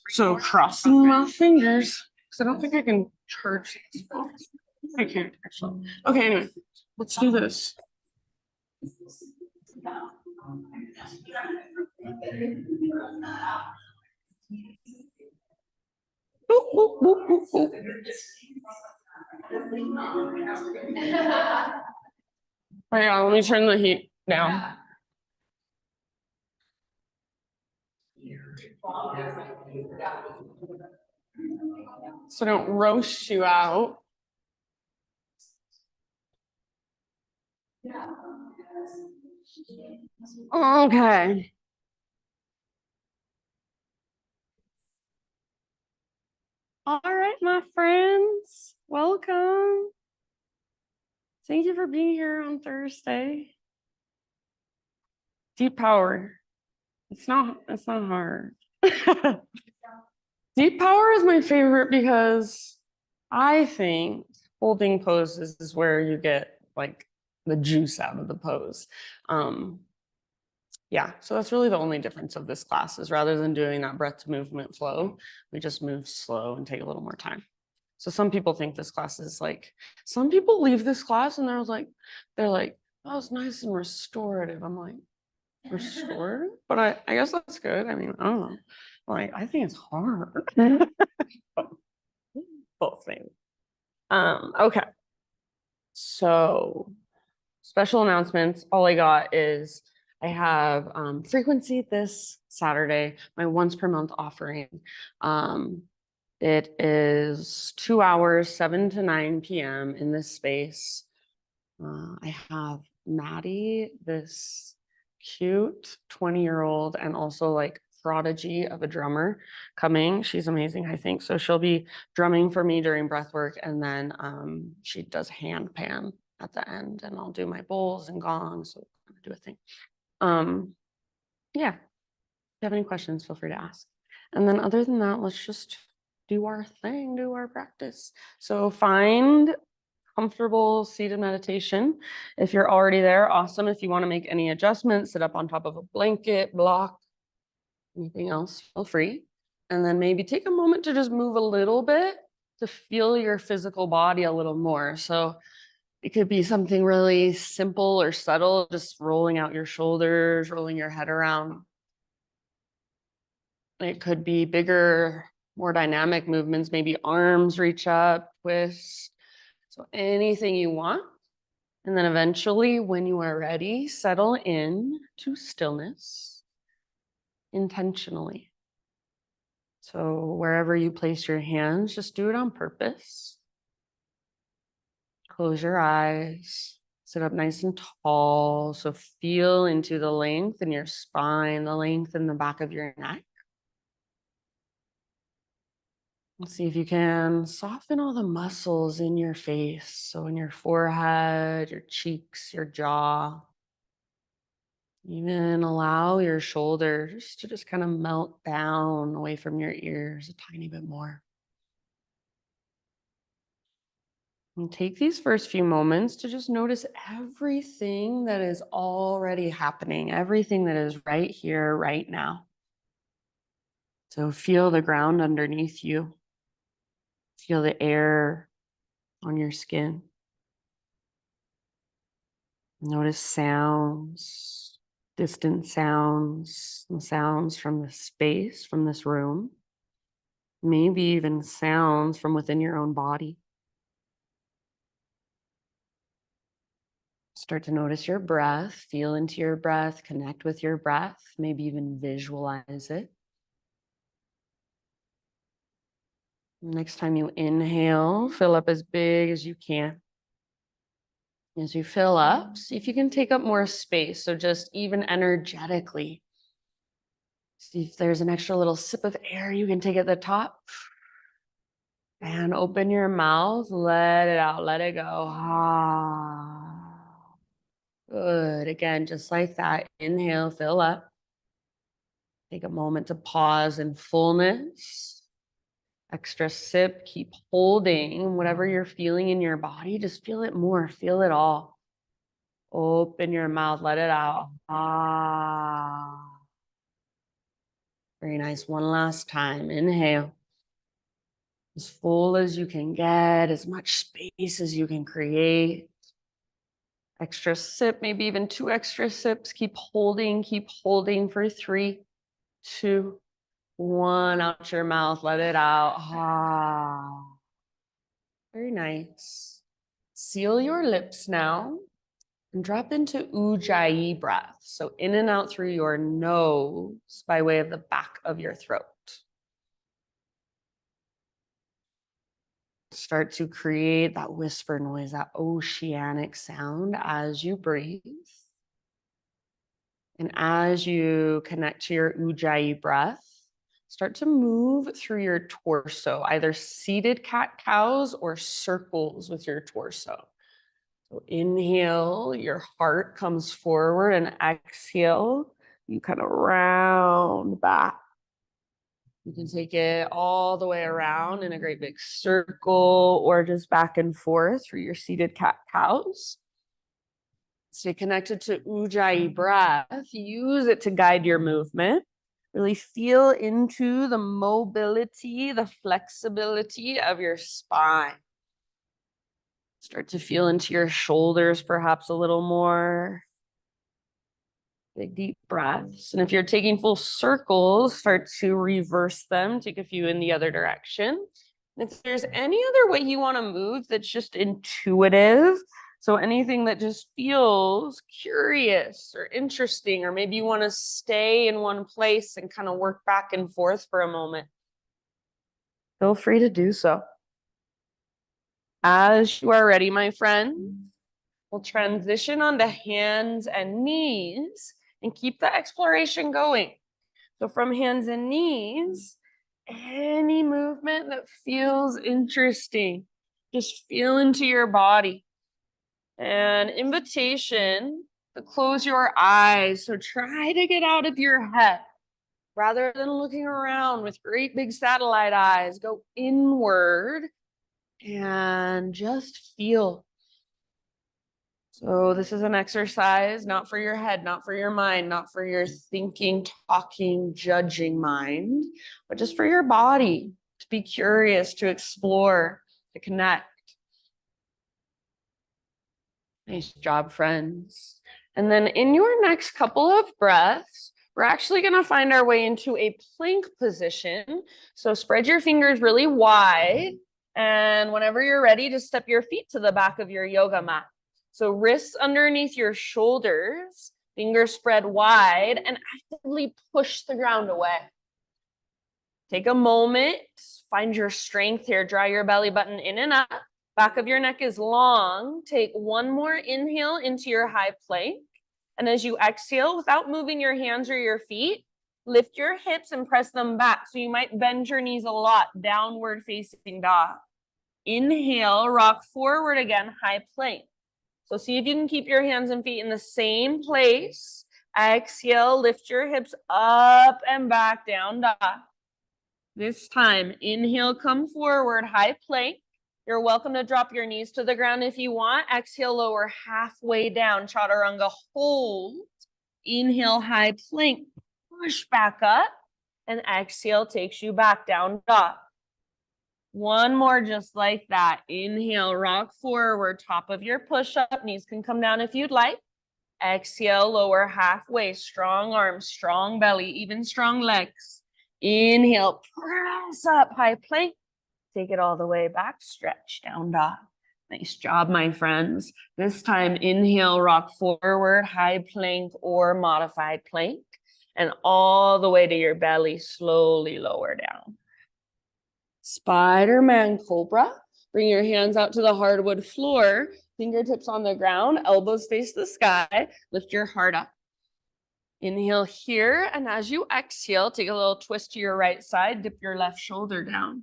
So crossing my fingers because I don't think I can charge these phones. I can't actually. Okay, anyway, let's do this. Boop, boop, boop, boop, boop. Hang on, let me turn the heat down. So don't roast you out. Okay. All right, my friends, welcome. Thank you for being here on Thursday. Deep power. It's not hard. Deep power is my favorite because I think holding poses is where you get like the juice out of the pose. Yeah, so that's really the only difference of this class is rather than doing that breath to movement flow, we just move slow and take a little more time. So some people think this class is like, some people leave this class and they're like, oh, it's nice and restorative. I'm like, restorative? But I guess that's good. I mean, I don't know. Like, I think it's hard. Both things. Okay. So special announcements. All I got is I have frequency this Saturday, my once per month offering. It is 2 hours, 7 to 9 p.m. in this space. I have Maddie, this cute 20-year-old and also like prodigy of a drummer coming. She's amazing, I think. So she'll be drumming for me during breath work, and then she does hand pan at the end, and I'll do my bowls and gongs. So I'm gonna do a thing. Yeah. If you have any questions, feel free to ask. And then other than that, let's just do our thing, do our practice. So find comfortable seated meditation. If you're already there, awesome. If you want to make any adjustments, sit up on top of a blanket, block, anything else, feel free. And then maybe take a moment to just move a little bit to feel your physical body a little more. So it could be something really simple or subtle, just rolling out your shoulders, rolling your head around. It could be bigger, more dynamic movements, maybe arms reach up, twist. So anything you want. And then eventually, when you are ready, settle in to stillness intentionally. So wherever you place your hands, just do it on purpose. Close your eyes, sit up nice and tall. So feel into the length in your spine, the length in the back of your neck. Let's see if you can soften all the muscles in your face. So in your forehead, your cheeks, your jaw. Even allow your shoulders to just kind of melt down away from your ears a tiny bit more. And take these first few moments to just notice everything that is already happening, everything that is right here, right now. So feel the ground underneath you. Feel the air on your skin. Notice sounds, distant sounds, and sounds from the space, from this room. Maybe even sounds from within your own body. Start to notice your breath, feel into your breath, connect with your breath, maybe even visualize it. Next time you inhale, fill up as big as you can. As you fill up, see if you can take up more space. So just even energetically, see if there's an extra little sip of air you can take at the top. And open your mouth, let it out, let it go. Ah. Good. Again, just like that. Inhale, fill up. Take a moment to pause in fullness. Extra sip, keep holding whatever you're feeling in your body. Just feel it more, feel it all. Open your mouth, let it out. Ah. Very nice. One last time. Inhale. As full as you can get, as much space as you can create. Extra sip, maybe even 2 extra sips. Keep holding for 3, 2, 1. Out your mouth, let it out. Ah. Very nice. Seal your lips now and drop into Ujjayi breath. So in and out through your nose by way of the back of your throat. Start to create that whisper noise, that oceanic sound as you breathe. And as you connect to your Ujjayi breath, start to move through your torso, either seated cat-cows or circles with your torso. So inhale, your heart comes forward, and exhale, you kind of round back. You can take it all the way around in a great big circle or just back and forth through your seated cat-cows. Stay connected to Ujjayi breath. Use it to guide your movement. Really feel into the mobility, the flexibility of your spine. Start to feel into your shoulders perhaps a little more. Big deep breaths. And if you're taking full circles, start to reverse them. Take a few in the other direction. And if there's any other way you want to move that's just intuitive, so anything that just feels curious or interesting, or maybe you want to stay in one place and kind of work back and forth for a moment, feel free to do so. As you are ready, my friend, we'll transition onto hands and knees and keep the exploration going. So from hands and knees, any movement that feels interesting, just feel into your body. An invitation to close your eyes. So try to get out of your head rather than looking around with great big satellite eyes. Go inward and just feel. So this is an exercise not for your head, not for your mind, not for your thinking, talking, judging mind, but just for your body, to be curious, to explore, to connect. Nice job, friends. And then in your next couple of breaths, we're actually going to find our way into a plank position. So spread your fingers really wide. And whenever you're ready, just step your feet to the back of your yoga mat. So wrists underneath your shoulders, fingers spread wide, and actively push the ground away. Take a moment, find your strength here. Draw your belly button in and up. Back of your neck is long. Take one more inhale into your high plank. And as you exhale, without moving your hands or your feet, lift your hips and press them back. So you might bend your knees a lot, downward facing dog. Inhale, rock forward again, high plank. So see if you can keep your hands and feet in the same place. Exhale, lift your hips up and back, down dog. This time, inhale, come forward, high plank. You're welcome to drop your knees to the ground if you want. Exhale, lower halfway down, chaturanga, hold. Inhale, high plank, push back up, and exhale takes you back, down dog. One more just like that. Inhale, rock forward, top of your push-up. Knees can come down if you'd like. Exhale, lower halfway, strong arms, strong belly, even strong legs. Inhale, press up, high plank. Take it all the way back, stretch, down dog. Nice job, my friends. This time, inhale, rock forward, high plank or modified plank. And all the way to your belly, slowly lower down. Spider-Man Cobra. Bring your hands out to the hardwood floor, fingertips on the ground, elbows face the sky. Lift your heart up. Inhale here, and as you exhale, take a little twist to your right side, dip your left shoulder down.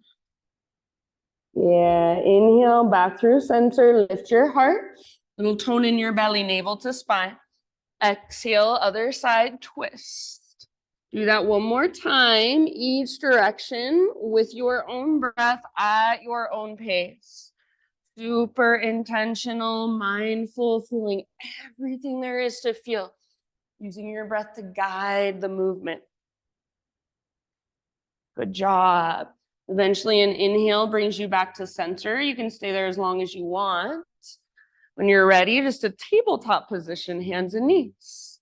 Yeah, inhale, back through center, lift your heart. Little tone in your belly, navel to spine. Exhale, other side, twist. Do that one more time, each direction with your own breath at your own pace. Super intentional, mindful, feeling everything there is to feel, using your breath to guide the movement. Good job. Eventually, an inhale brings you back to center. You can stay there as long as you want. When you're ready, just a tabletop position, hands and knees.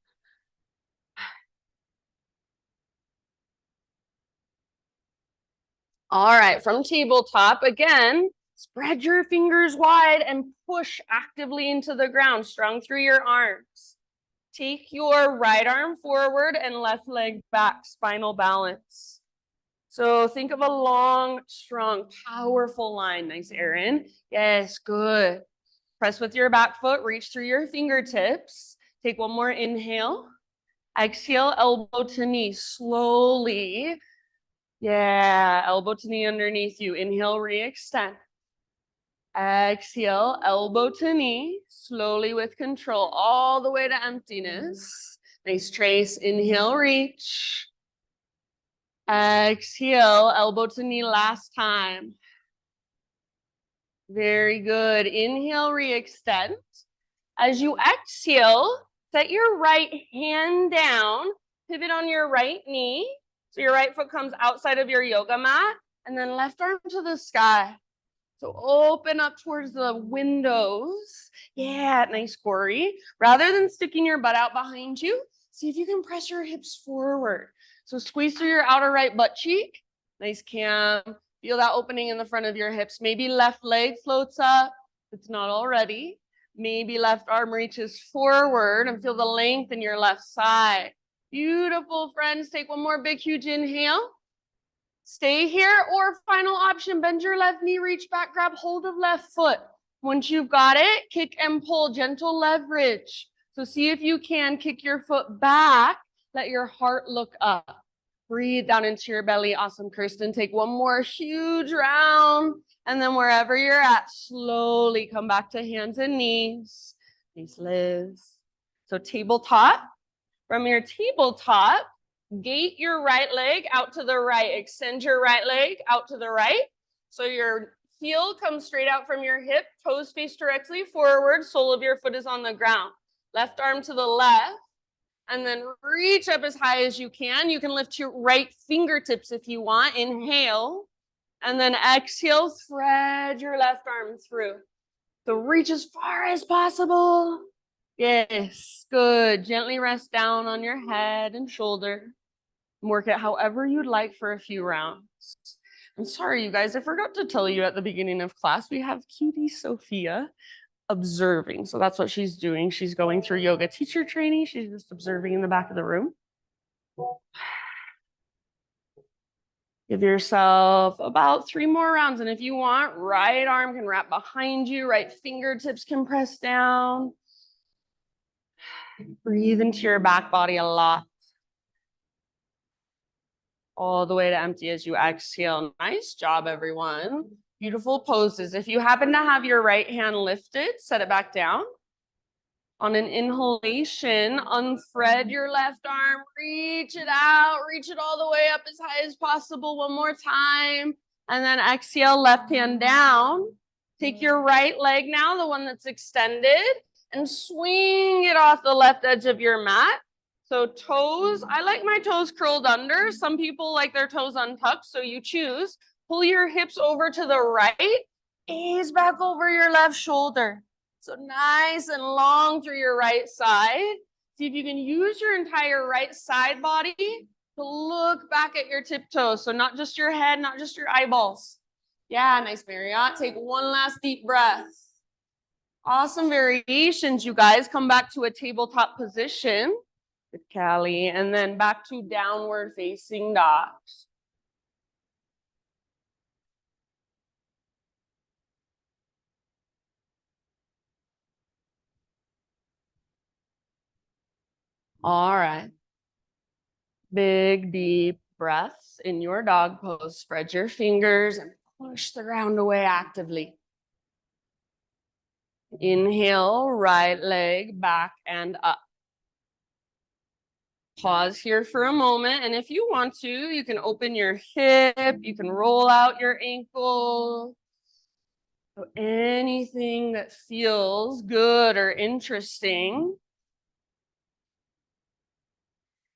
All right, from tabletop, again, spread your fingers wide and push actively into the ground, strong through your arms. Take your right arm forward and left leg back, spinal balance. So think of a long, strong, powerful line. Nice, Erin. Yes, good. Press with your back foot, reach through your fingertips. Take one more inhale. Exhale, elbow to knee, slowly. Yeah, elbow to knee underneath you. Inhale, re-extend. Exhale, elbow to knee, slowly with control, all the way to emptiness. Nice trace. Inhale, reach. Exhale, elbow to knee last time. Very good. Inhale, re-extend. As you exhale, set your right hand down, pivot on your right knee. So your right foot comes outside of your yoga mat, and then left arm to the sky. So open up towards the windows. Yeah, nice, Corey. Rather than sticking your butt out behind you, see if you can press your hips forward. So squeeze through your outer right butt cheek. Nice, Cam. Feel that opening in the front of your hips. Maybe left leg floats up. If it's not already. Maybe left arm reaches forward and feel the length in your left side. Beautiful, friends. Take one more big, huge inhale. Stay here, or final option, bend your left knee, reach back, grab hold of left foot. Once you've got it, kick and pull, gentle leverage. So see if you can kick your foot back, let your heart look up. Breathe down into your belly. Awesome, Kirsten. Take one more huge round, and then wherever you're at, slowly come back to hands and knees. Nice, Liz. So tabletop. From your tabletop, gate your right leg out to the right. Extend your right leg out to the right. So your heel comes straight out from your hip, toes face directly forward, sole of your foot is on the ground. Left arm to the left, and then reach up as high as you can. You can lift your right fingertips if you want. Inhale, and then exhale, thread your left arm through. So reach as far as possible. Yes, good. Gently rest down on your head and shoulder. Work it however you'd like for a few rounds. I'm sorry, you guys, I forgot to tell you at the beginning of class, we have cutie Sophia observing. So that's what she's doing. She's going through yoga teacher training. She's just observing in the back of the room. Give yourself about 3 more rounds. And if you want, right arm can wrap behind you, right fingertips can press down. Breathe into your back body a lot. All the way to empty as you exhale. Nice job, everyone. Beautiful poses. If you happen to have your right hand lifted, set it back down. On an inhalation, unthread your left arm, reach it out, reach it all the way up as high as possible. One more time. And then exhale, left hand down. Take your right leg now, the one that's extended, and swing it off the left edge of your mat. So toes, I like my toes curled under. Some people like their toes untucked, so you choose. Pull your hips over to the right, ease back over your left shoulder. So nice and long through your right side. See if you can use your entire right side body to look back at your tiptoes. So not just your head, not just your eyeballs. Yeah, nice, Marriott. Take one last deep breath. Awesome variations, you guys. Come back to a tabletop position. Good, Callie. And then back to downward facing dog. All right. Big, deep breaths in your dog pose. Spread your fingers and push the ground away actively. Inhale, right leg back and up. Pause here for a moment. And if you want to, you can open your hip. You can roll out your ankle. So anything that feels good or interesting.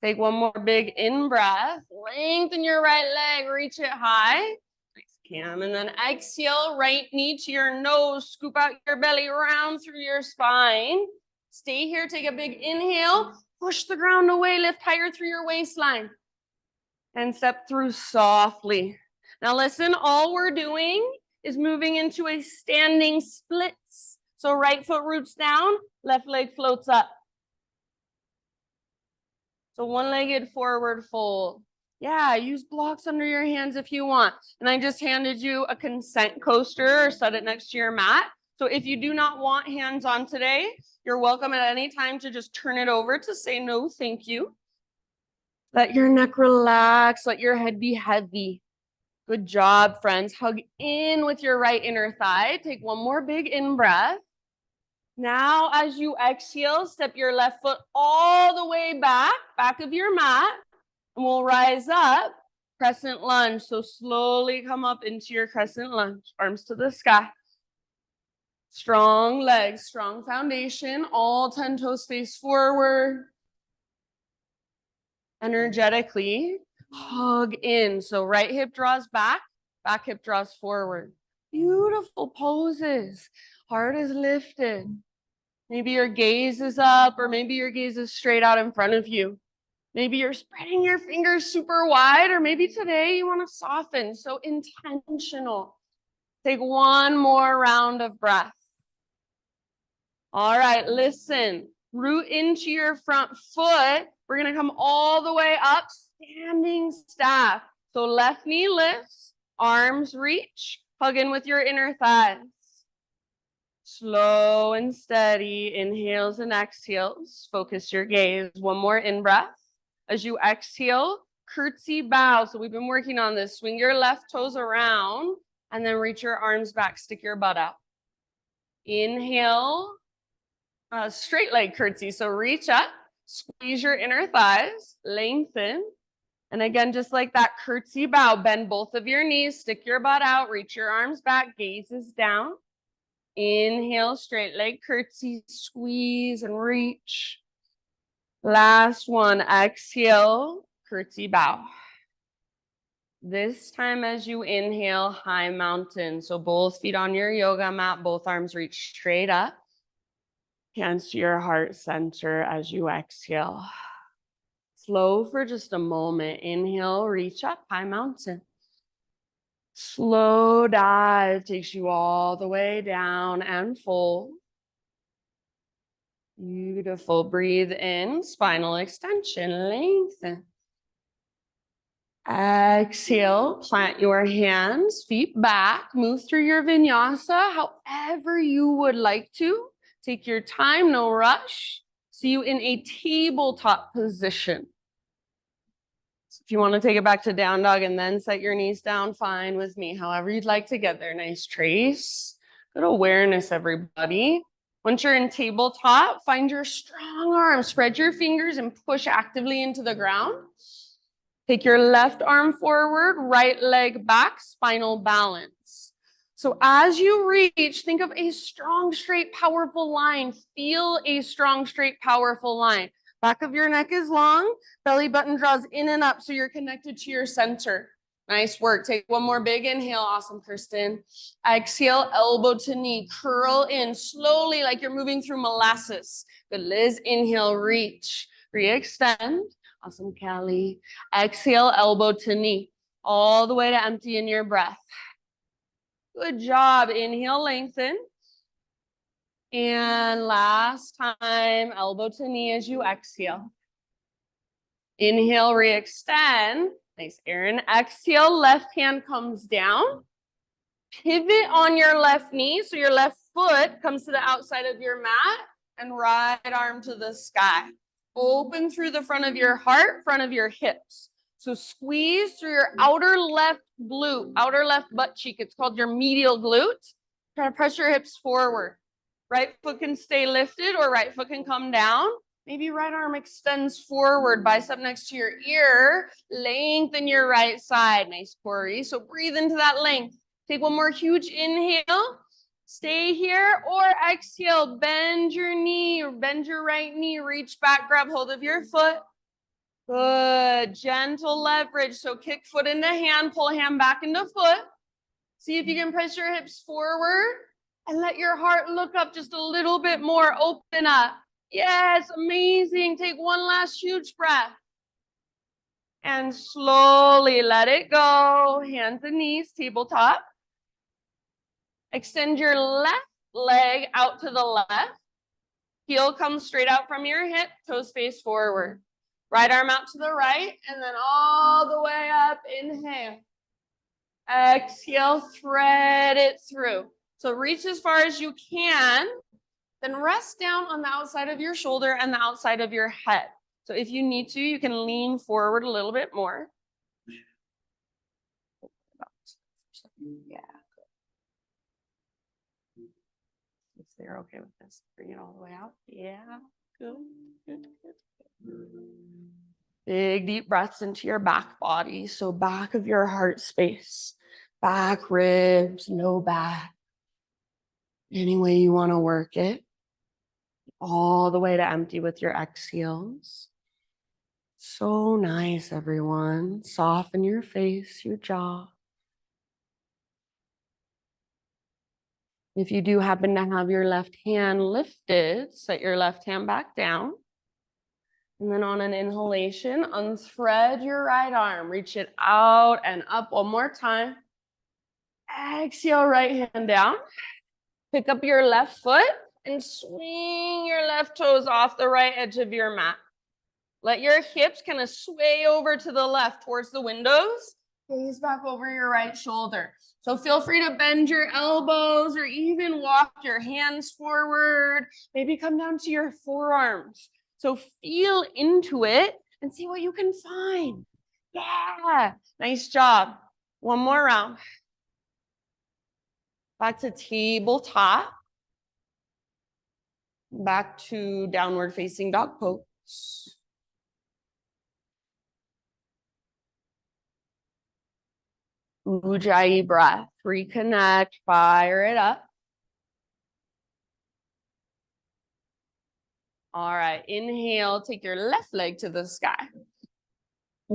Take one more big in breath. Lengthen your right leg, reach it high. Nice, Cam. And then exhale, right knee to your nose. Scoop out your belly, round through your spine. Stay here, take a big inhale. Push the ground away, lift higher through your waistline. And step through softly. Now listen, all we're doing is moving into a standing splits. So right foot roots down, left leg floats up. So one-legged forward fold. Yeah, use blocks under your hands if you want. And I just handed you a consent coaster or set it next to your mat. So if you do not want hands on today, you're welcome at any time to just turn it over to say no, thank you. Let your neck relax, let your head be heavy. Good job, friends. Hug in with your right inner thigh. Take one more big in breath. Now, as you exhale, step your left foot all the way back of your mat, and we'll rise up, crescent lunge. So slowly come up into your crescent lunge, arms to the sky. Strong legs, strong foundation, all 10 toes face forward. Energetically, hug in. So right hip draws back hip draws forward. Beautiful poses. Heart is lifted. Maybe your gaze is up, or maybe your gaze is straight out in front of you. Maybe you're spreading your fingers super wide, or maybe today you want to soften. So intentional. Take one more round of breath. All right, listen. Root into your front foot. We're going to come all the way up, standing staff. So left knee lifts, arms reach, hug in with your inner thighs. Slow and steady, inhales and exhales. Focus your gaze. One more in breath. As you exhale, curtsy bow. So we've been working on this. Swing your left toes around and then reach your arms back. Stick your butt out. Inhale, straight leg curtsy. So reach up, squeeze your inner thighs, lengthen. And again, just like that curtsy bow, bend both of your knees, stick your butt out, reach your arms back, gaze is down. Inhale, straight leg curtsy, squeeze and reach. Last one, exhale, curtsy bow. This time as you inhale, high mountain. So both feet on your yoga mat, both arms reach straight up. Hands to your heart center as you exhale. Slow for just a moment. Inhale, reach up, high mountain. Slow dive takes you all the way down and fold. Beautiful. Breathe in, spinal extension, lengthen. Exhale, plant your hands, feet back, move through your vinyasa however you would like to. Take your time, no rush. See you in a tabletop position. So if you want to take it back to down dog and then set your knees down, fine with me. However you'd like to get there. Nice trace. Good awareness, everybody. Once you're in tabletop, find your strong arms. Spread your fingers and push actively into the ground. Take your left arm forward, right leg back, spinal balance. So as you reach, think of a strong, straight, powerful line. Feel a strong, straight, powerful line. Back of your neck is long, belly button draws in and up so you're connected to your center. Nice work. Take one more big inhale. Awesome, Kirsten. Exhale, elbow to knee. Curl in slowly like you're moving through molasses. Good, Liz. Inhale, reach. Re-extend. Awesome, Callie. Exhale, elbow to knee. All the way to empty in your breath. Good job. Inhale, lengthen. And last time, elbow to knee as you exhale. Inhale, re-extend. Nice, Erin. Exhale, left hand comes down. Pivot on your left knee. So your left foot comes to the outside of your mat and right arm to the sky. Open through the front of your heart, front of your hips. So squeeze through your outer left glute, outer left butt cheek. It's called your medial glute. Try to press your hips forward. Right foot can stay lifted or right foot can come down. Maybe right arm extends forward, bicep next to your ear. Lengthen your right side. Nice, Corey. So breathe into that length. Take one more huge inhale. Stay here or exhale. Bend your knee or bend your right knee. Reach back, grab hold of your foot. Good. Gentle leverage. So kick foot into hand, pull hand back into foot. See if you can press your hips forward and let your heart look up just a little bit more. Open up. Yes, amazing. Take one last huge breath. And slowly let it go. Hands and knees, tabletop. Extend your left leg out to the left. Heel comes straight out from your hip, toes face forward. Right arm out to the right, and then all the way up. Inhale. Exhale, thread it through. So reach as far as you can, then rest down on the outside of your shoulder and the outside of your head. So if you need to, you can lean forward a little bit more. Yeah. If they're okay with this, bring it all the way out. Yeah, good, good, good. Big deep breaths into your back body. So back of your heart space, back ribs, low back. Any way you want to work it. All the way to empty with your exhales. So nice, everyone. Soften your face, your jaw. If you do happen to have your left hand lifted, set your left hand back down. And then on an inhalation, unthread your right arm. Reach it out and up one more time. Exhale, right hand down. Pick up your left foot and swing your left toes off the right edge of your mat. Let your hips kind of sway over to the left towards the windows. Gaze back over your right shoulder. So feel free to bend your elbows or even walk your hands forward. Maybe come down to your forearms. So feel into it and see what you can find. Yeah, nice job. One more round. Back to tabletop. Back to downward facing dog pose. Ujjayi breath. Reconnect, fire it up. All right, inhale, take your left leg to the sky.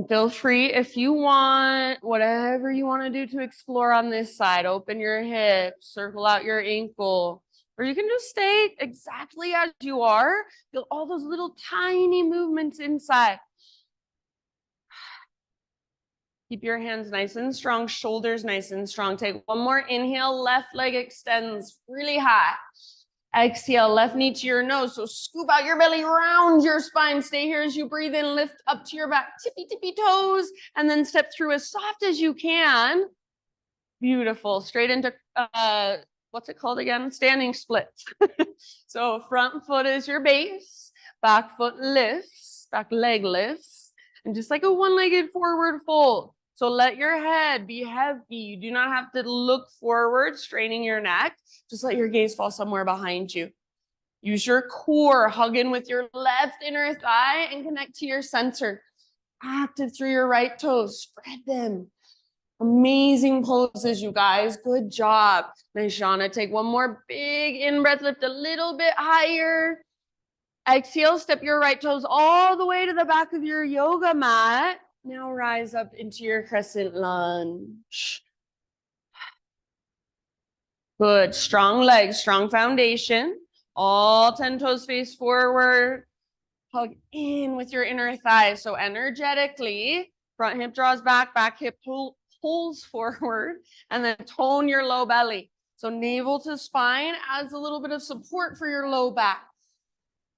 Feel free if you want, whatever you want to do to explore on this side. Open your hips, circle out your ankle, or you can just stay exactly as you are. Feel all those little tiny movements inside. Keep your hands nice and strong, shoulders nice and strong. Take one more inhale, left leg extends really high. Exhale, left knee to your nose. So scoop out your belly, round your spine. Stay here as you breathe in, lift up to your back, tippy, tippy toes, and then step through as soft as you can. Beautiful. Straight into, what's it called again? Standing splits. So front foot is your base, back foot lifts, back leg lifts, and just like a one-legged forward fold. So let your head be heavy. You do not have to look forward, straining your neck. Just let your gaze fall somewhere behind you. Use your core, hug in with your left inner thigh and connect to your center. Active through your right toes, spread them. Amazing poses, you guys. Good job. Nice, Shauna. Take one more big in-breath, lift a little bit higher. Exhale, step your right toes all the way to the back of your yoga mat. Now rise up into your crescent lunge. Good. Strong legs, strong foundation. All 10 toes face forward. Hug in with your inner thighs. So energetically, front hip draws back, back hip pulls forward, and then tone your low belly. So navel to spine adds a little bit of support for your low back.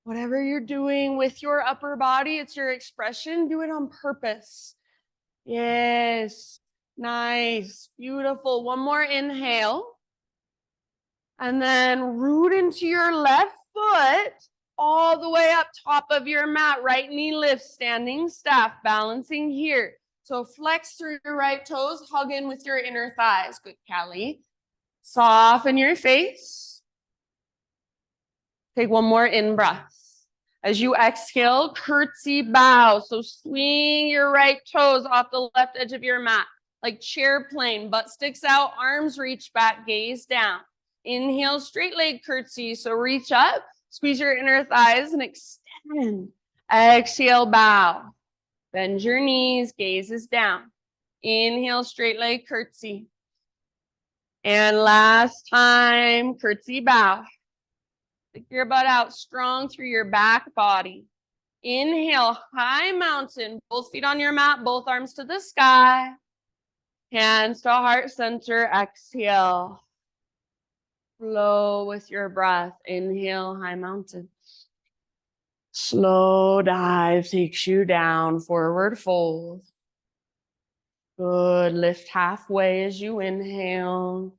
Whatever you're doing with your upper body, it's your expression. Do it on purpose. Yes. Nice. Beautiful. One more inhale. And then root into your left foot all the way up top of your mat. Right knee lifts, standing staff, balancing here. So flex through your right toes, hug in with your inner thighs. Good, Callie. Soften your face. Take one more in breath. As you exhale, curtsy bow. So swing your right toes off the left edge of your mat, like chair plane. Butt sticks out, arms reach back, gaze down. Inhale, straight leg curtsy. So reach up, squeeze your inner thighs and extend. Exhale, bow. Bend your knees, gaze is down. Inhale, straight leg curtsy. And last time, curtsy bow. Stick your butt out strong through your back body. Inhale, high mountain, both feet on your mat, both arms to the sky. Hands to heart center, exhale. Flow with your breath. Inhale, high mountain. Slow dive takes you down, forward fold. Good, lift halfway as you inhale.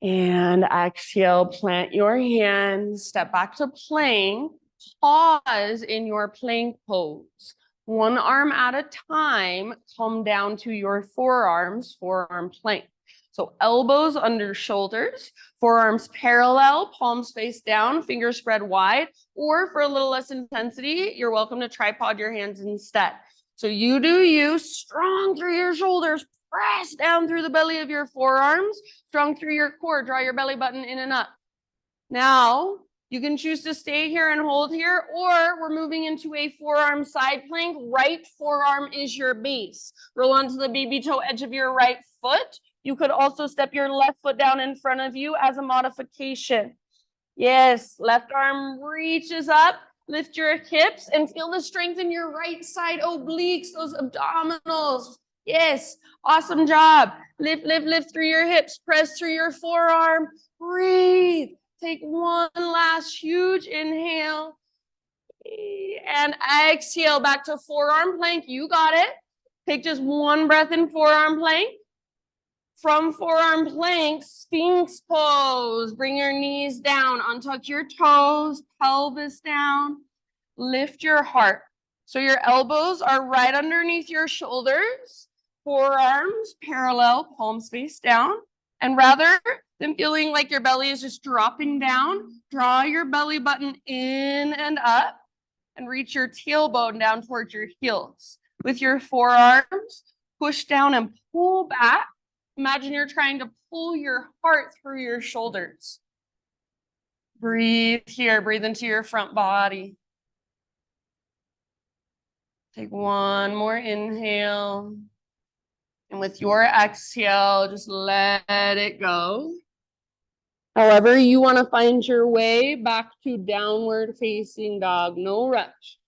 And exhale, plant your hands, step back to plank. Pause in your plank pose. One arm at a time, come down to your forearms, forearm plank. So elbows under shoulders, forearms parallel, palms face down, fingers spread wide, or for a little less intensity, you're welcome to tripod your hands instead. So you do you, strong through your shoulders, press down through the belly of your forearms, strong through your core, draw your belly button in and up. Now, you can choose to stay here and hold here, or we're moving into a forearm side plank. Right forearm is your base. Roll onto the baby toe edge of your right foot. You could also step your left foot down in front of you as a modification. Yes, left arm reaches up. Lift your hips and feel the strength in your right side obliques, those abdominals. Yes, awesome job. Lift, lift, lift through your hips. Press through your forearm. Breathe. Take one last huge inhale. And exhale back to forearm plank. You got it. Take just one breath in forearm plank. From forearm plank, Sphinx pose. Bring your knees down, untuck your toes, pelvis down, lift your heart. So your elbows are right underneath your shoulders, forearms parallel, palms face down. And rather than feeling like your belly is just dropping down, draw your belly button in and up and reach your tailbone down towards your heels. With your forearms, push down and pull back. Imagine you're trying to pull your heart through your shoulders. Breathe here, breathe into your front body. Take one more inhale. And with your exhale, just let it go. However you want to find your way back to downward facing dog, no rush.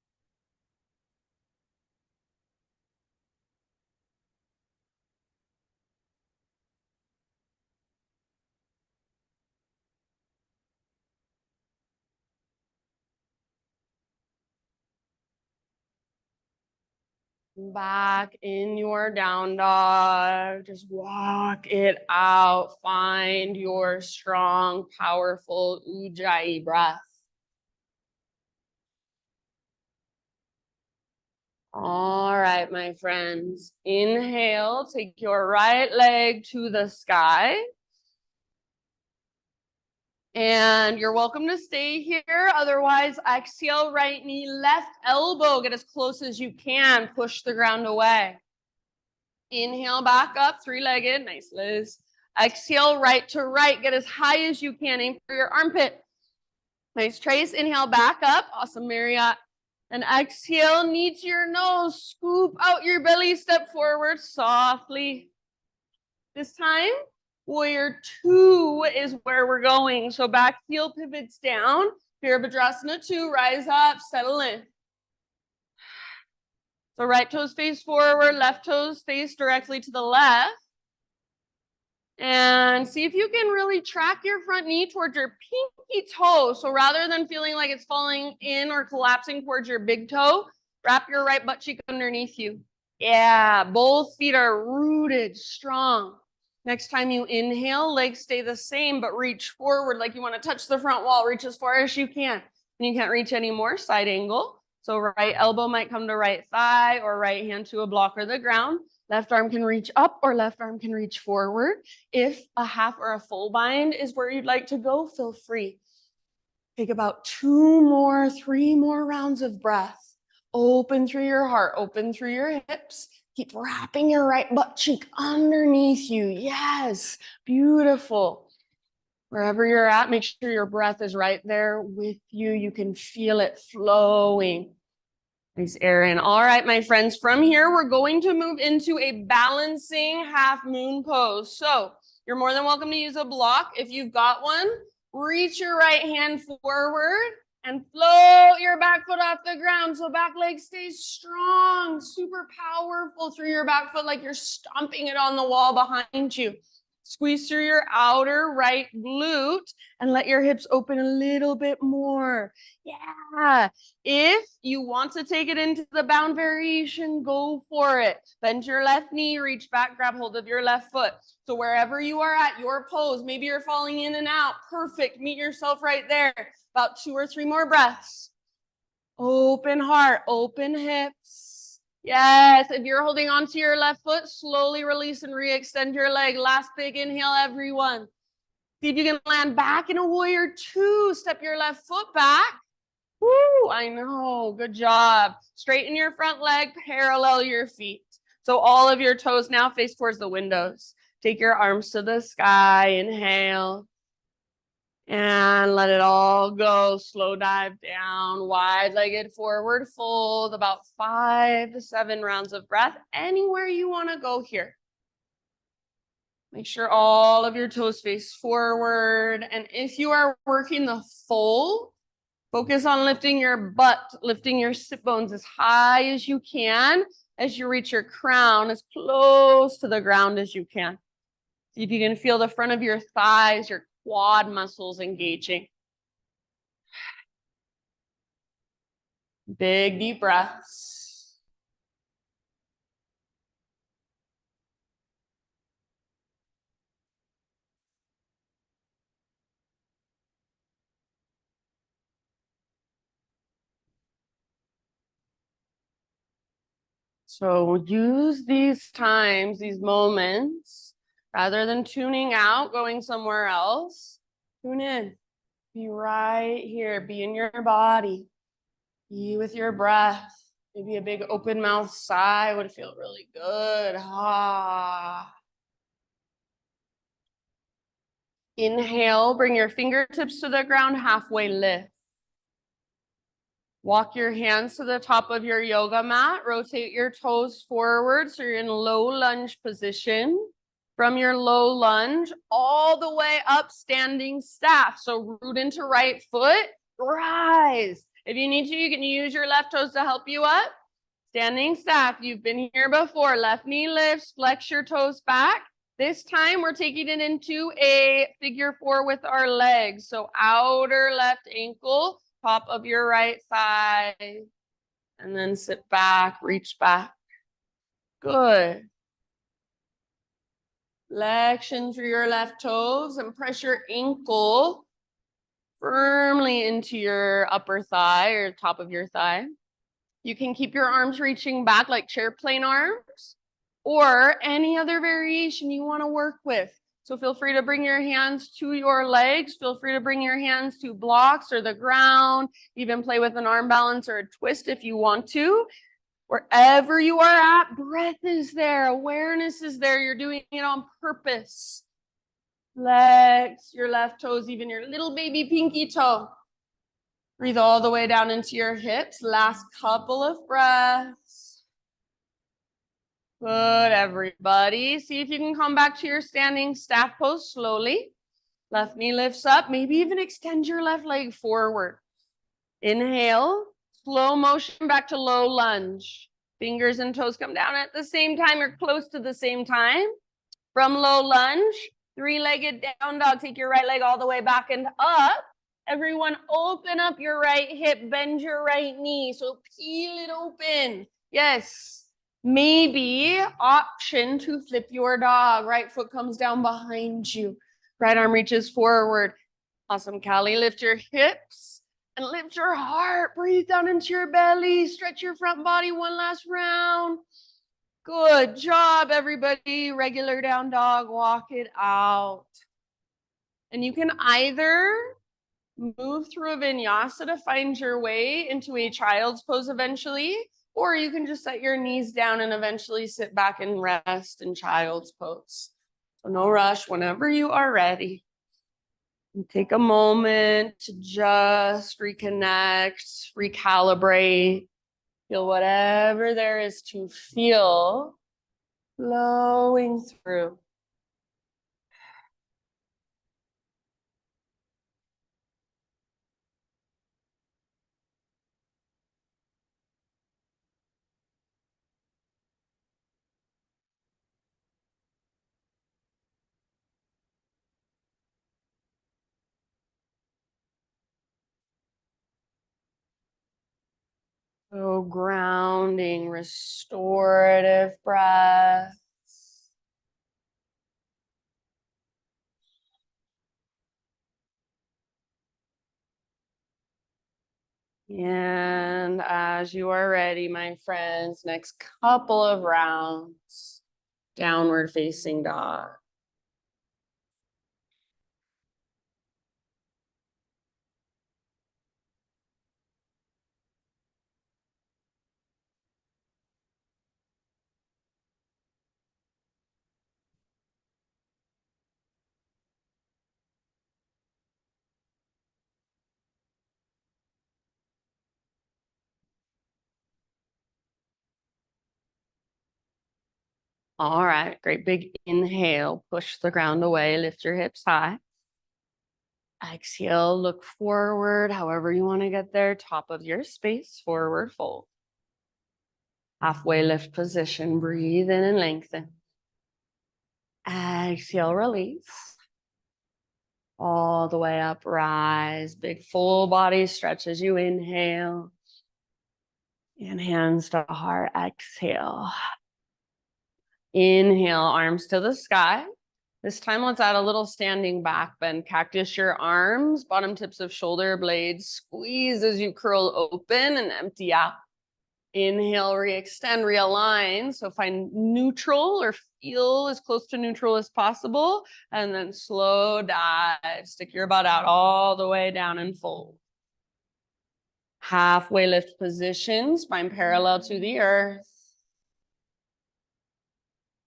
Back in your down dog, just walk it out. Find your strong, powerful Ujjayi breath. All right, my friends. Inhale, take your right leg to the sky. And you're welcome to stay here. Otherwise, exhale, right knee, left elbow. Get as close as you can. Push the ground away. Inhale, back up, three-legged. Nice, Liz. Exhale, right to right. Get as high as you can. Aim for your armpit. Nice, Trace. Inhale, back up. Awesome, Marriott. And exhale, knee to your nose. Scoop out your belly. Step forward softly. This time, warrior two is where we're going. So back heel pivots down. Virabhadrasana 2, rise up, settle in. So right toes face forward, left toes face directly to the left. And see if you can really track your front knee towards your pinky toe. So rather than feeling like it's falling in or collapsing towards your big toe, wrap your right butt cheek underneath you. Yeah, both feet are rooted, strong. Next time you inhale, legs stay the same, but reach forward like you want to touch the front wall. Reach as far as you can. When you can't reach anymore, side angle. So right elbow might come to right thigh or right hand to a block or the ground. Left arm can reach up or left arm can reach forward. If a half or a full bind is where you'd like to go, feel free. Take about 2 more, 3 more rounds of breath. Open through your heart, open through your hips. Keep wrapping your right butt cheek underneath you. Yes, beautiful. Wherever you're at, make sure your breath is right there with you. You can feel it flowing. Nice, Erin. All right, my friends, from here, we're going to move into a balancing half moon pose. So you're more than welcome to use a block. If you've got one, reach your right hand forward and float your back foot off the ground. So back leg stays strong, super powerful through your back foot, like you're stomping it on the wall behind you. Squeeze through your outer right glute and let your hips open a little bit more. Yeah. If you want to take it into the bound variation, go for it. Bend your left knee, reach back, grab hold of your left foot. So wherever you are at your pose, maybe you're falling in and out. Perfect. Meet yourself right there. About 2 or 3 more breaths. Open heart, open hips. Yes, if you're holding onto your left foot, slowly release and re-extend your leg. Last big inhale, everyone. See if you can land back in a warrior 2. Step your left foot back. Woo, I know, good job. Straighten your front leg, parallel your feet. So all of your toes now face towards the windows. Take your arms to the sky, inhale. And let it all go. Slow dive down, wide-legged forward fold, about 5 to 7 rounds of breath, anywhere you want to go here. Make sure all of your toes face forward. And if you are working the fold, focus on lifting your butt, lifting your sit bones as high as you can as you reach your crown, as close to the ground as you can. See if you can feel the front of your thighs, your quad muscles engaging. Big deep breaths. So use these times, these moments, rather than tuning out, going somewhere else, tune in. Be right here. Be in your body. Be with your breath. Maybe a big open mouth sigh would feel really good. Ah. Inhale, bring your fingertips to the ground, halfway lift. Walk your hands to the top of your yoga mat. Rotate your toes forward so you're in low lunge position. From your low lunge, all the way up, standing staff. So root into right foot, rise. If you need to, you can use your left toes to help you up. Standing staff, you've been here before. Left knee lifts, flex your toes back. This time we're taking it into a figure 4 with our legs. So outer left ankle, top of your right thigh, and then sit back, reach back. Good. Flexion through your left toes and press your ankle firmly into your upper thigh or top of your thigh. You can keep your arms reaching back like chair plane arms or any other variation you want to work with. So feel free to bring your hands to your legs. Feel free to bring your hands to blocks or the ground. Even play with an arm balance or a twist if you want to. Wherever you are at, breath is there. Awareness is there. You're doing it on purpose. Flex your left toes, even your little baby pinky toe. Breathe all the way down into your hips. Last couple of breaths. Good, everybody. See if you can come back to your standing staff pose slowly. Left knee lifts up. Maybe even extend your left leg forward. Inhale. Slow motion back to low lunge. Fingers and toes come down at the same time or close to the same time. From low lunge, 3-legged down dog. Take your right leg all the way back and up. Everyone, open up your right hip, bend your right knee. So peel it open. Yes. Maybe option to flip your dog. Right foot comes down behind you. Right arm reaches forward. Awesome, Callie. Lift your hips and lift your heart. Breathe down into your belly. Stretch your front body one last round. Good job, everybody. Regular down dog. Walk it out. And you can either move through a vinyasa to find your way into a child's pose eventually, or you can just set your knees down and eventually sit back and rest in child's pose. So no rush, whenever you are ready. And take a moment to just reconnect, recalibrate. Feel whatever there is to feel flowing through. So grounding, restorative breath. And as you are ready, my friends, next couple of rounds, downward facing dog. All right, great big inhale, push the ground away, lift your hips high. Exhale, look forward, however you want to get there, top of your space, forward fold. Halfway lift position, breathe in and lengthen. Exhale, release. All the way up, rise, big full body stretch as you inhale. And hands to heart, exhale. Inhale, arms to the sky. This time, let's add a little standing back bend. Cactus your arms, bottom tips of shoulder blades. Squeeze as you curl open and empty out. Inhale, re-extend, realign. So find neutral or feel as close to neutral as possible. And then slow dive. Stick your butt out all the way down and fold. Halfway lift position, spine parallel to the earth.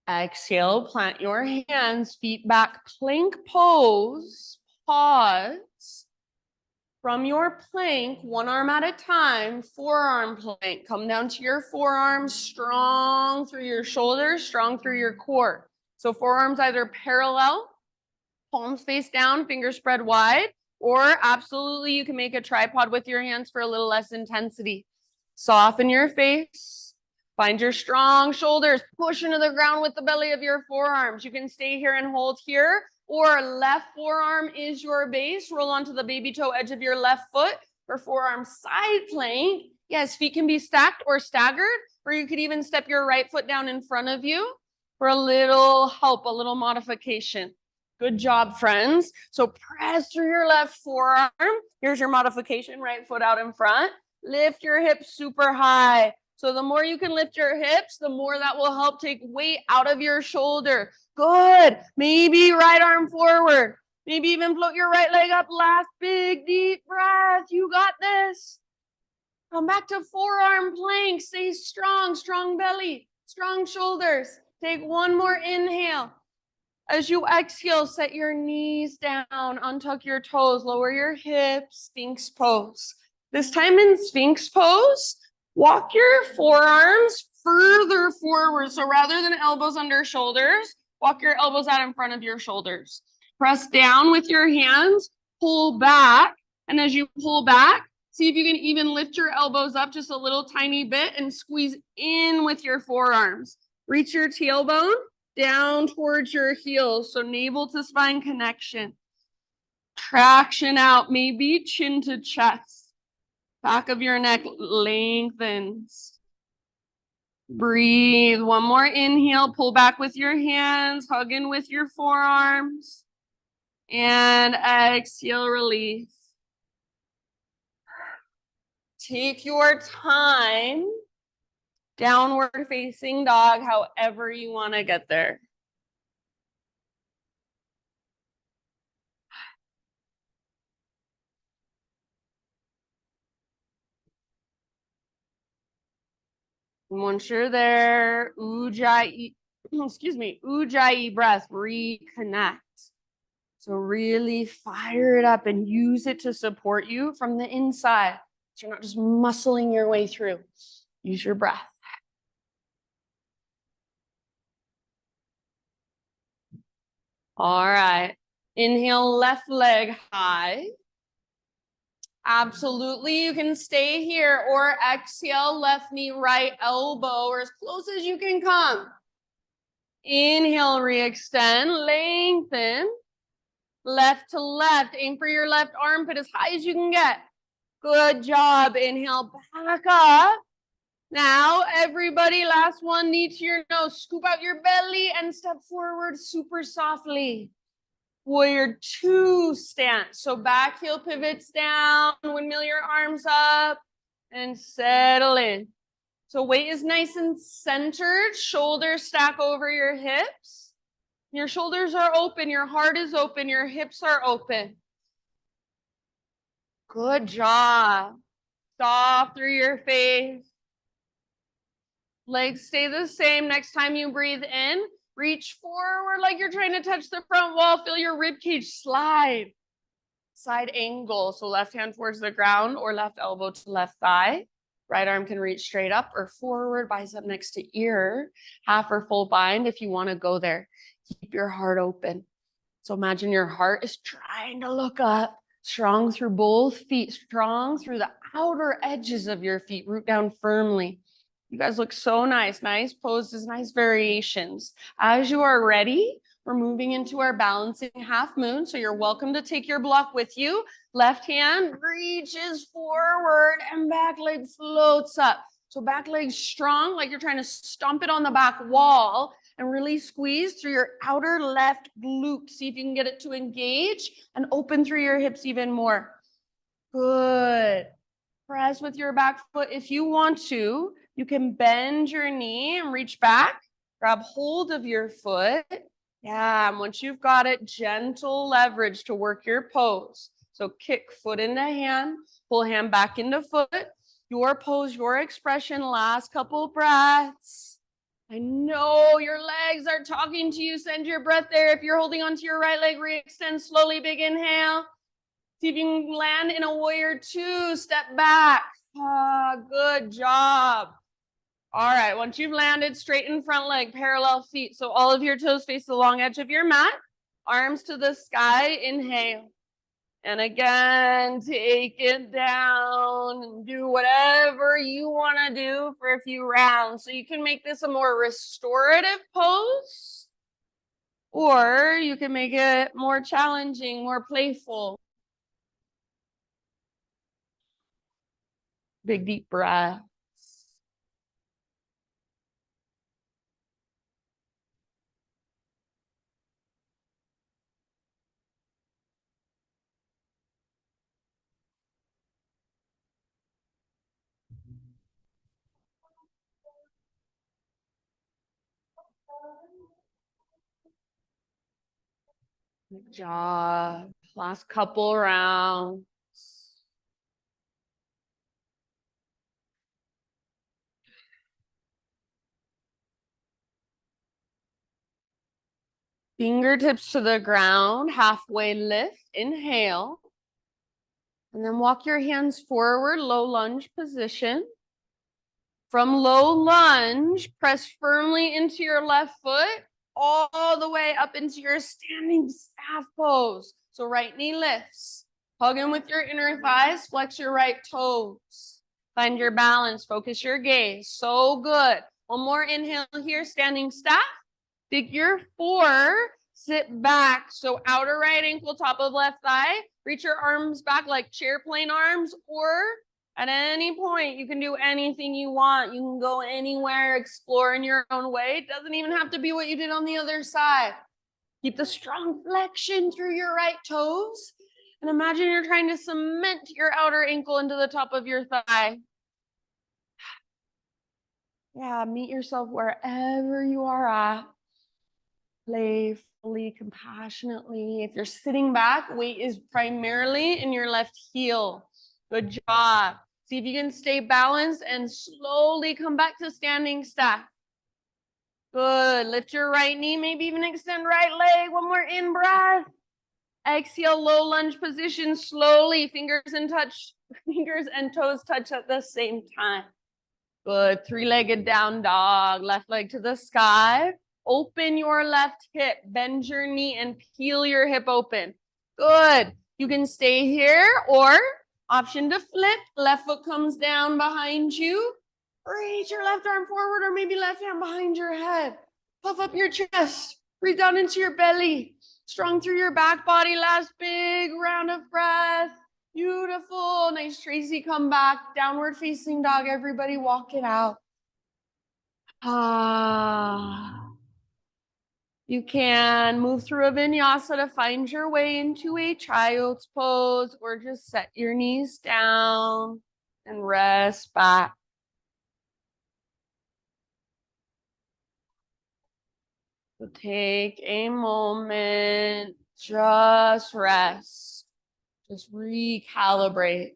Exhale, plant your hands, feet back, plank pose, pause. From your plank, one arm at a time, forearm plank. Come down to your forearms, strong through your shoulders, strong through your core. So forearms either parallel, palms face down, fingers spread wide, or absolutely you can make a tripod with your hands for a little less intensity. Soften your face. Find your strong shoulders, push into the ground with the belly of your forearms. You can stay here and hold here, or left forearm is your base. Roll onto the baby toe edge of your left foot for forearm side plank. Yes, feet can be stacked or staggered, or you could even step your right foot down in front of you for a little help, a little modification. Good job, friends. So press through your left forearm. Here's your modification, right foot out in front. Lift your hips super high. So the more you can lift your hips, the more that will help take weight out of your shoulder. Good. Maybe right arm forward. Maybe even float your right leg up. Last big deep breath. You got this. Come back to forearm plank. Stay strong, strong belly, strong shoulders. Take one more inhale. As you exhale, set your knees down, untuck your toes, lower your hips, Sphinx pose. This time in Sphinx pose, walk your forearms further forward. So rather than elbows under shoulders, walk your elbows out in front of your shoulders. Press down with your hands, pull back. And as you pull back, see if you can even lift your elbows up just a little tiny bit and squeeze in with your forearms. Reach your tailbone down towards your heels. So navel to spine connection. Traction out, maybe chin to chest. Back of your neck lengthens. Breathe. One more inhale. Pull back with your hands. Hug in with your forearms. And exhale, release. Take your time. Downward facing dog, however you want to get there. And once you're there, ujjayi, ujjayi breath, reconnect. So really fire it up and use it to support you from the inside. So you're not just muscling your way through. Use your breath. All right. Inhale, left leg high. Absolutely, you can stay here or exhale, left knee, right elbow, or as close as you can come. Inhale, re-extend, lengthen. Left to left, aim for your left armpit as high as you can get. Good job. Inhale, back up. Now, everybody, last one, knee to your nose. Scoop out your belly and step forward super softly. Warrior 2 stance. So back heel pivots down, windmill your arms up, and settle in. So weight is nice and centered. Shoulders stack over your hips. Your shoulders are open, your heart is open, your hips are open. Good job. Soft through your face. Legs stay the same. Next time you breathe in, reach forward like you're trying to touch the front wall. Feel your rib cage slide. Side angle. So left hand towards the ground or left elbow to left thigh. Right arm can reach straight up or forward, bicep next to ear. Half or full bind if you want to go there. Keep your heart open. So imagine your heart is trying to look up. Strong through both feet, strong through the outer edges of your feet. Root down firmly. You guys look so nice. Nice poses, nice variations. As you are ready, we're moving into our balancing half moon. So you're welcome to take your block with you. Left hand reaches forward and back leg floats up. So back leg strong, like you're trying to stomp it on the back wall. And really squeeze through your outer left glute. See if you can get it to engage and open through your hips even more. Good. Press with your back foot. If you want to, you can bend your knee and reach back. Grab hold of your foot. Yeah, and once you've got it, gentle leverage to work your pose. So kick foot into hand, pull hand back into foot. Your pose, your expression, last couple breaths. I know your legs are talking to you. Send your breath there. If you're holding onto your right leg, re-extend slowly, big inhale. See if you can land in a warrior 2. Step back. Good job. All right, once you've landed, straighten front leg, parallel feet. So all of your toes face the long edge of your mat. Arms to the sky, inhale. And again, take it down and do whatever you want to do for a few rounds. So you can make this a more restorative pose, or you can make it more challenging, more playful. Big deep breath. Good job. Last couple rounds. Fingertips to the ground, halfway lift, inhale. And then walk your hands forward, low lunge position. From low lunge, press firmly into your left foot, all the way up into your standing staff pose. So right knee lifts. Hug in with your inner thighs, flex your right toes. Find your balance, focus your gaze. So good. One more inhale here, standing staff. Figure 4, sit back. So outer right ankle, top of left thigh. Reach your arms back like chair plane arms, or at any point, you can do anything you want. You can go anywhere, explore in your own way. It doesn't even have to be what you did on the other side. Keep the strong flexion through your right toes. And imagine you're trying to cement your outer ankle into the top of your thigh. Yeah, meet yourself wherever you are at. Playfully, compassionately. If you're sitting back, weight is primarily in your left heel. Good job. See if you can stay balanced and slowly come back to standing staff. Good. Lift your right knee, maybe even extend right leg. One more in breath. Exhale, low lunge position slowly. Fingers and toes touch at the same time. Good. Three-legged down dog. Left leg to the sky. Open your left hip. Bend your knee and peel your hip open. Good. You can stay here or option to flip. Left foot comes down behind you. Reach your left arm forward or maybe left hand behind your head. Puff up your chest. Breathe down into your belly. Strong through your back body. Last big round of breath. Beautiful. Nice, Tracy. Come back. Downward facing dog. Everybody walk it out. You can move through a vinyasa to find your way into a child's pose or just set your knees down and rest back. So take a moment, just rest, just recalibrate.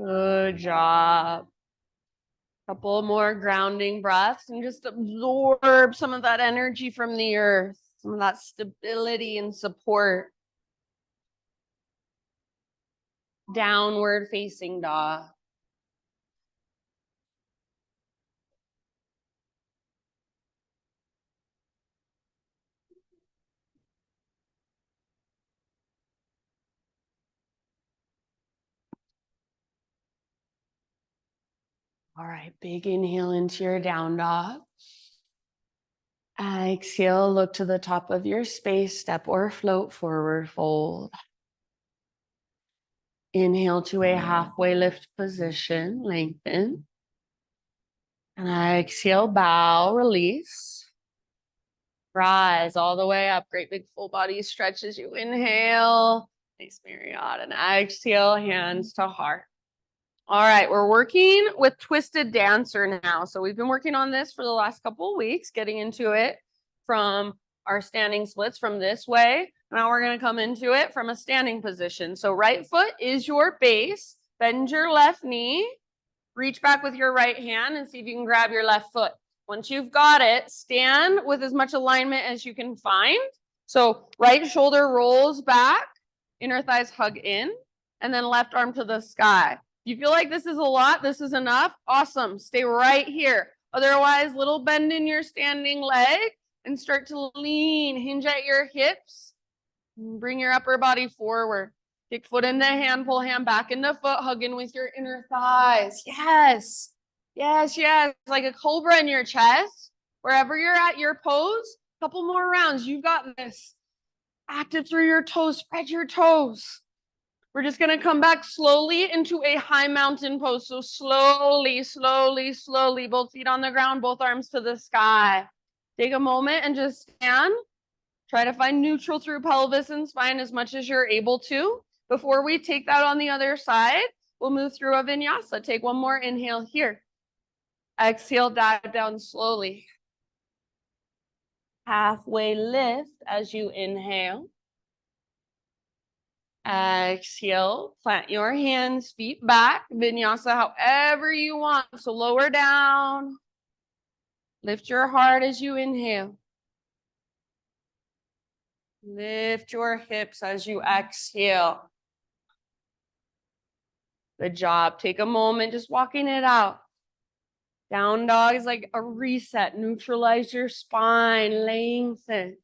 Good job. Couple more grounding breaths and just absorb some of that energy from the earth, some of that stability and support. Downward facing dog. All right, big inhale into your down dog. Exhale, look to the top of your space, step or float, forward fold. Inhale to a halfway lift position, lengthen. And exhale, bow, release. Rise all the way up, great big full body stretch as you inhale. Nice Marriott, and exhale, hands to heart. All right, we're working with Twisted Dancer now. So we've been working on this for the last couple of weeks, getting into it from our standing splits from this way. Now we're going to come into it from a standing position. So right foot is your base. Bend your left knee. Reach back with your right hand and see if you can grab your left foot. Once you've got it, stand with as much alignment as you can find. So right shoulder rolls back, inner thighs hug in, and then left arm to the sky. If you feel like this is a lot, this is enough, awesome. Stay right here. Otherwise, little bend in your standing leg and start to lean, hinge at your hips. Bring your upper body forward. Kick foot into hand, pull hand back into foot, hug in with your inner thighs. Yes, yes, yes. Like a cobra in your chest. Wherever you're at your pose, couple more rounds. You've got this. Active through your toes, spread your toes. We're just going to come back slowly into a high mountain pose. So slowly, slowly, slowly, both feet on the ground, both arms to the sky. Take a moment and just stand. Try to find neutral through pelvis and spine as much as you're able to. Before we take that on the other side, we'll move through a vinyasa. Take one more inhale here. Exhale, dive down slowly. Halfway lift as you inhale. Exhale, plant your hands, feet back, vinyasa however you want. So lower down. Lift your heart as you inhale. Lift your hips as you exhale. Good job. Take a moment, just walking it out. Down dog is like a reset. Neutralize your spine, lengthen.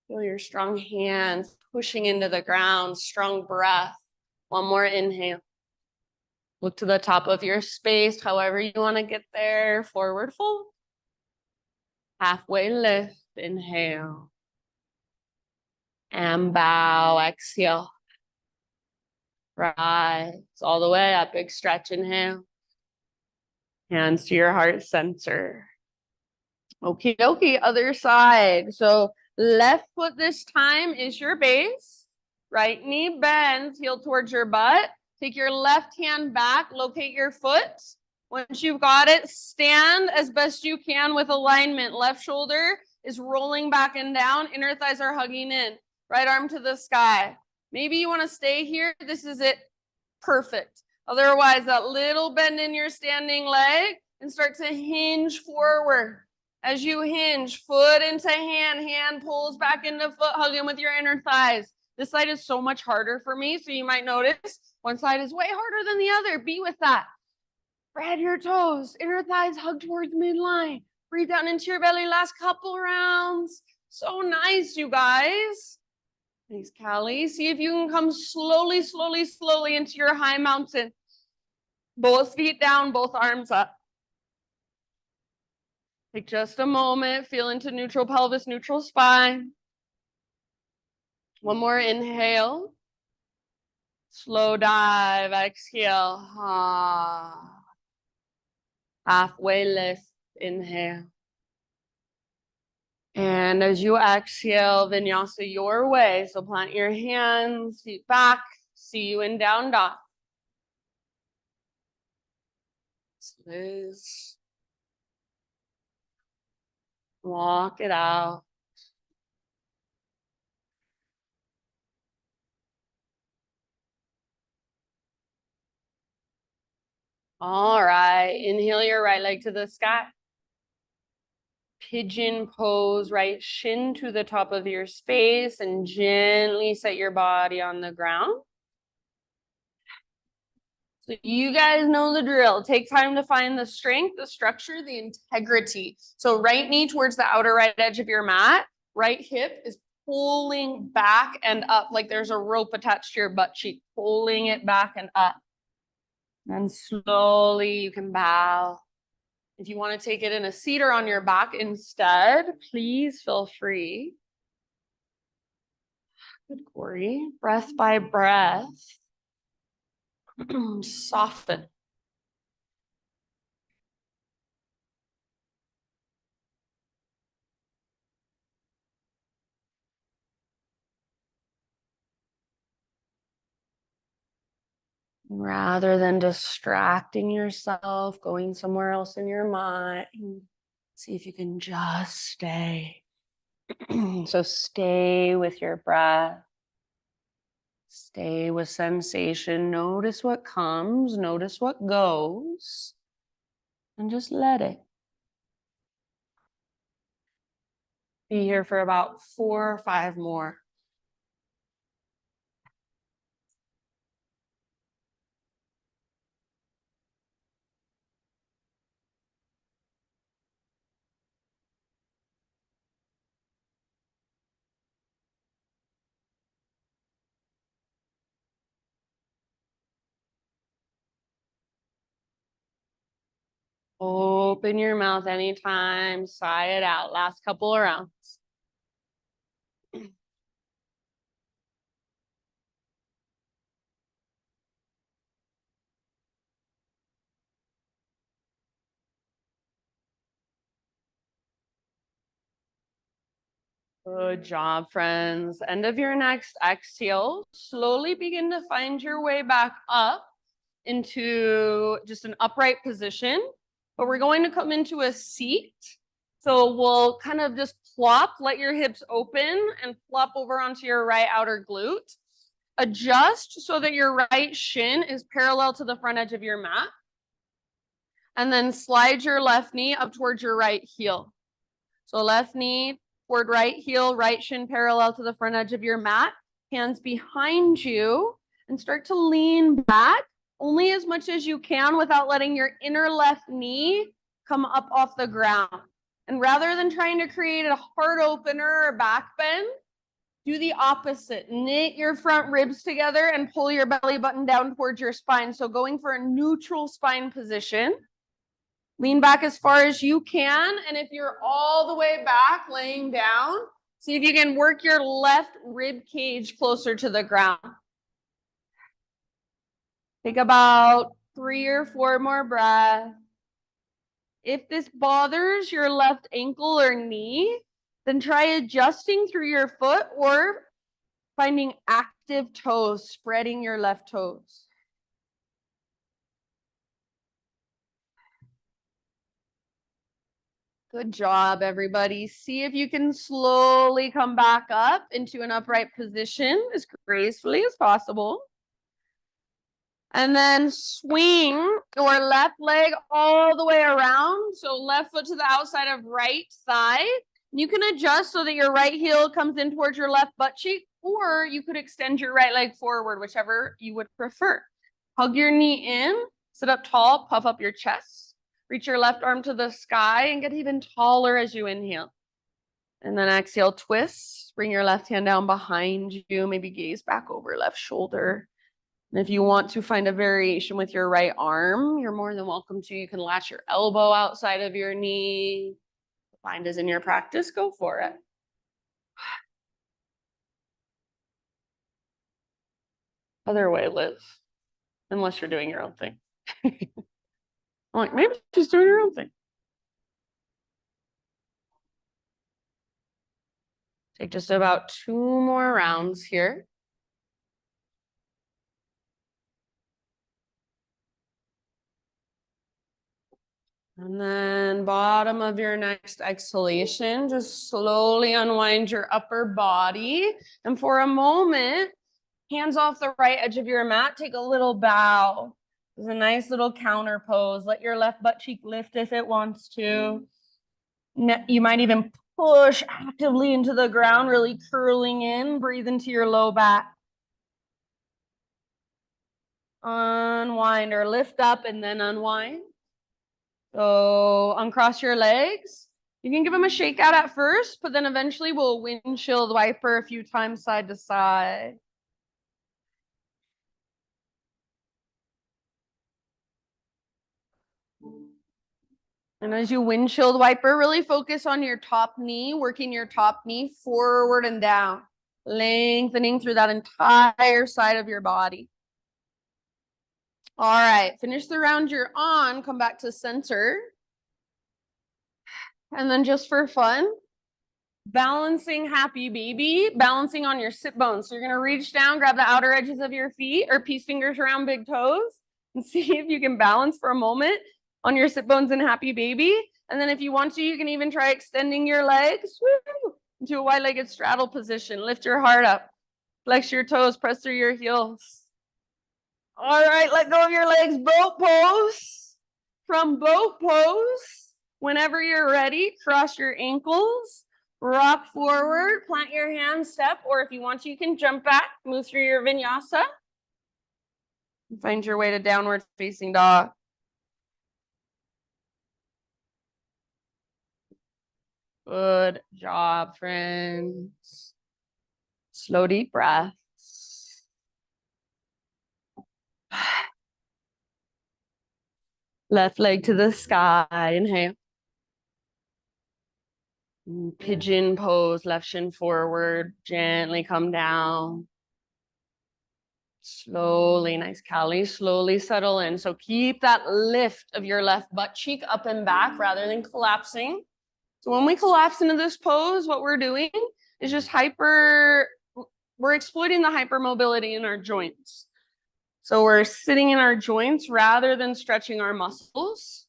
Feel your strong hands pushing into the ground, strong breath. One more inhale. Look to the top of your space, however you want to get there. Forward fold. Halfway lift, inhale. And bow, exhale. Rise all the way up, big stretch, inhale. Hands to your heart center. Okie dokie, other side. So left foot this time is your base. Right knee bends, heel towards your butt. Take your left hand back, locate your foot. Once you've got it, stand as best you can with alignment. Left shoulder is rolling back and down. Inner thighs are hugging in. Right arm to the sky. Maybe you want to stay here. This is it. Perfect. Otherwise, that little bend in your standing leg and start to hinge forward. As you hinge, foot into hand, hand pulls back into foot, hugging with your inner thighs. This side is so much harder for me, so you might notice one side is way harder than the other. Be with that. Spread your toes, inner thighs hug towards midline. Breathe down into your belly, last couple rounds. So nice, you guys. Thanks, Callie. See if you can come slowly, slowly, slowly into your high mountain. Both feet down, both arms up. Take just a moment, feel into neutral pelvis, neutral spine. One more inhale. Slow dive, exhale. Halfway lift, inhale. And as you exhale, vinyasa your way. So plant your hands, feet back, see you in down dog. Squeeze. Walk it out. All right, inhale your right leg to the sky. Pigeon pose, right shin to the top of your space, and gently set your body on the ground. So you guys know the drill. Take time to find the strength, the structure, the integrity. So right knee towards the outer right edge of your mat. Right hip is pulling back and up like there's a rope attached to your butt cheek, pulling it back and up. And slowly you can bow. If you want to take it in a seat or on your back instead, please feel free. Good, Corey. Breath by breath. Soften. Rather than distracting yourself, going somewhere else in your mind, see if you can just stay. So stay with your breath. Stay with sensation. Notice what comes, notice what goes, and just let it. Be here for about 4 or 5 more. Open your mouth anytime, sigh it out. Last couple of rounds. Good job, friends. End of your next exhale. Slowly begin to find your way back up into just an upright position. But we're going to come into a seat. So we'll kind of just plop, let your hips open and plop over onto your right outer glute. Adjust so that your right shin is parallel to the front edge of your mat. And then slide your left knee up towards your right heel. So left knee toward right heel, right shin parallel to the front edge of your mat. Hands behind you and start to lean back only as much as you can without letting your inner left knee come up off the ground. And rather than trying to create a heart opener or back bend, do the opposite. Knit your front ribs together and pull your belly button down towards your spine. So going for a neutral spine position. Lean back as far as you can. And if you're all the way back, laying down, see if you can work your left rib cage closer to the ground. Take about 3 or 4 more breaths. If this bothers your left ankle or knee, then try adjusting through your foot or finding active toes, spreading your left toes. Good job, everybody. See if you can slowly come back up into an upright position as gracefully as possible. And then swing your left leg all the way around. So left foot to the outside of right thigh. You can adjust so that your right heel comes in towards your left butt cheek, or you could extend your right leg forward, whichever you would prefer. Hug your knee in, sit up tall, puff up your chest. Reach your left arm to the sky and get even taller as you inhale. And then exhale, twist. Bring your left hand down behind you. Maybe gaze back over left shoulder. And if you want to find a variation with your right arm, you're more than welcome to. You can latch your elbow outside of your knee. Find is in your practice, go for it. Other way, Liz. Unless you're doing your own thing. I'm like, maybe she's doing her own thing. Take just about 2 more rounds here. And then bottom of your next exhalation, just slowly unwind your upper body. And for a moment, hands off the right edge of your mat, take a little bow. It's a nice little counter pose. Let your left butt cheek lift if it wants to. You might even push actively into the ground, really curling in. Breathe into your low back. Unwind or lift up and then unwind. So uncross your legs. You can give them a shake out at first, but then eventually we'll windshield wiper a few times side to side. And as you windshield wiper, really focus on your top knee, working your top knee forward and down, lengthening through that entire side of your body. All right, finish the round you're on, come back to center. And then just for fun, balancing happy baby, balancing on your sit bones. So you're gonna reach down, grab the outer edges of your feet or peace fingers around big toes and see if you can balance for a moment on your sit bones in happy baby. And then if you want to, you can even try extending your legs into a wide-legged straddle position. Lift your heart up, flex your toes, press through your heels. All right, let go of your legs, boat pose. From boat pose, whenever you're ready, cross your ankles, rock forward, plant your hands, step, or if you want to, you can jump back, move through your vinyasa. Find your way to downward facing dog. Good job, friends. Slow, deep breaths. Left leg to the sky, inhale. Pigeon pose, left shin forward, gently come down. Slowly, nice Cali, slowly settle in. So keep that lift of your left butt cheek up and back rather than collapsing. So when we collapse into this pose, what we're doing is just we're exploiting the hypermobility in our joints. So we're sitting in our joints rather than stretching our muscles.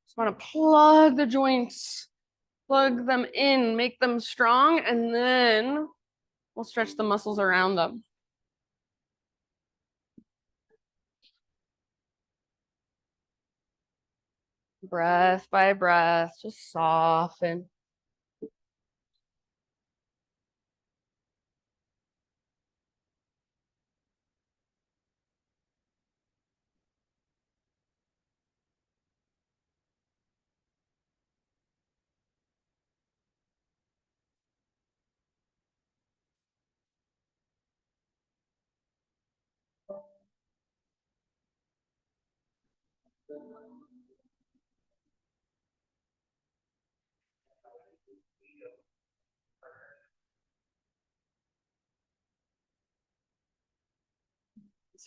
Just want to plug the joints, plug them in, make them strong, and then we'll stretch the muscles around them. Breath by breath, just soften.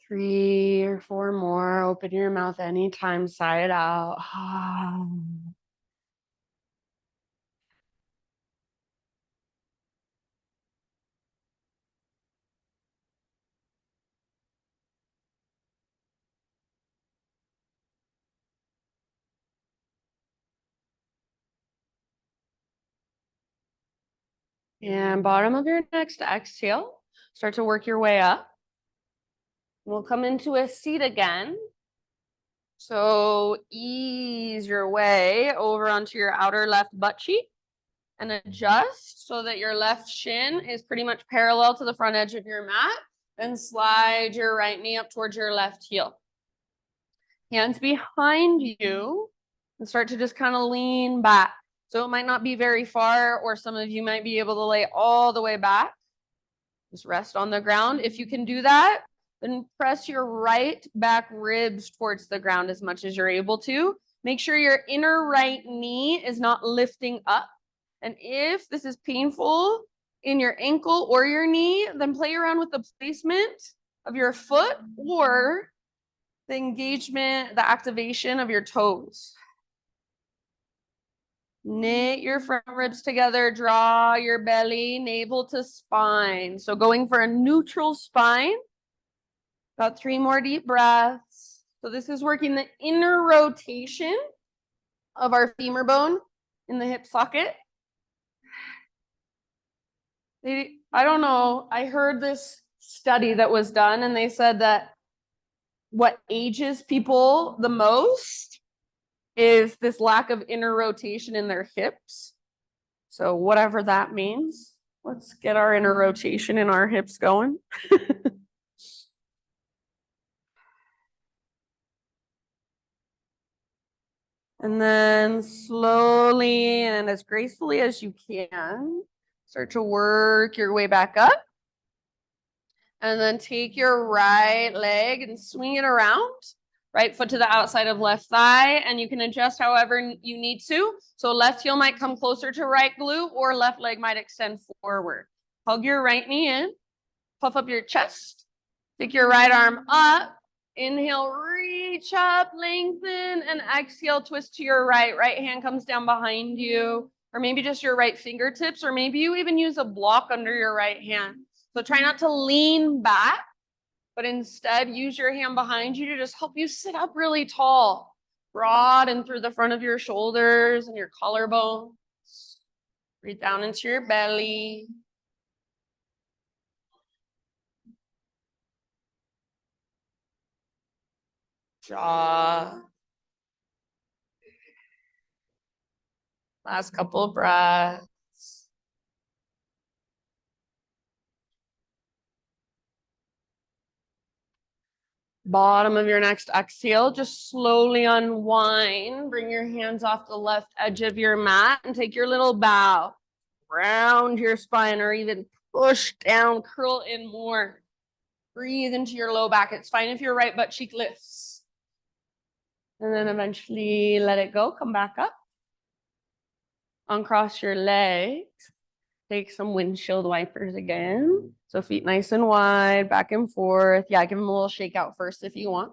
Three or four more. Open your mouth anytime, sigh it out. And bottom of your next exhale, start to work your way up. We'll come into a seat again. So ease your way over onto your outer left butt cheek and adjust so that your left shin is pretty much parallel to the front edge of your mat. Then slide your right knee up towards your left heel. Hands behind you and start to just kind of lean back. So it might not be very far, or some of you might be able to lay all the way back. Just rest on the ground. If you can do that, then press your right back ribs towards the ground as much as you're able to. Make sure your inner right knee is not lifting up. And if this is painful in your ankle or your knee, then play around with the placement of your foot or the engagement, the activation of your toes. Knit your front ribs together, draw your belly, navel to spine. So going for a neutral spine. About 3 more deep breaths. So this is working the inner rotation of our femur bone in the hip socket. I don't know, I heard this study that was done and they said that what ages people the most is this lack of inner rotation in their hips. So whatever that means, let's get our inner rotation in our hips going. And then slowly and as gracefully as you can, start to work your way back up. And then take your right leg and swing it around. Right foot to the outside of left thigh, and you can adjust however you need to. So left heel might come closer to right glute, or left leg might extend forward. Hug your right knee in, puff up your chest, take your right arm up, inhale, reach up, lengthen, and exhale, twist to your right. Right hand comes down behind you, or maybe just your right fingertips, or maybe you even use a block under your right hand. So try not to lean back, but instead use your hand behind you to just help you sit up really tall, broad and through the front of your shoulders and your collarbones. Breathe down into your belly. Jaw. Last couple of breaths. Bottom of your next exhale, just slowly unwind. Bring your hands off the left edge of your mat and take your little bow. Round your spine or even push down, curl in more. Breathe into your low back. It's fine if your right butt cheek lifts. And then eventually let it go. Come back up. Uncross your legs. Take some windshield wipers again. So feet nice and wide, back and forth. Yeah, give them a little shake out first if you want.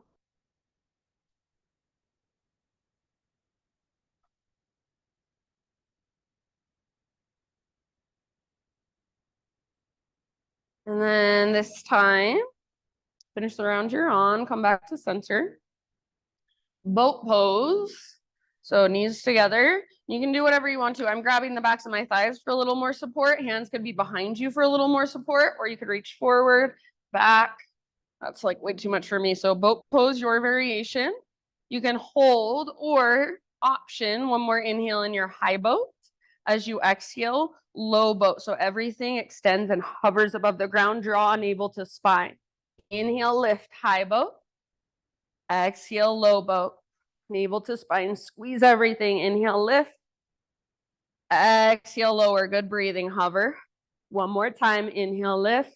And then this time, finish the round you're on, come back to center. Boat pose. So knees together. You can do whatever you want to. I'm grabbing the backs of my thighs for a little more support. Hands could be behind you for a little more support, or you could reach forward, back. That's like way too much for me. So boat pose, your variation. You can hold or option one more inhale in your high boat. As you exhale, low boat. So everything extends and hovers above the ground. Draw navel to spine. Inhale, lift, high boat. Exhale, low boat. Navel to spine. Squeeze everything. Inhale, lift. Exhale, lower. Good breathing. Hover. One more time. Inhale, lift.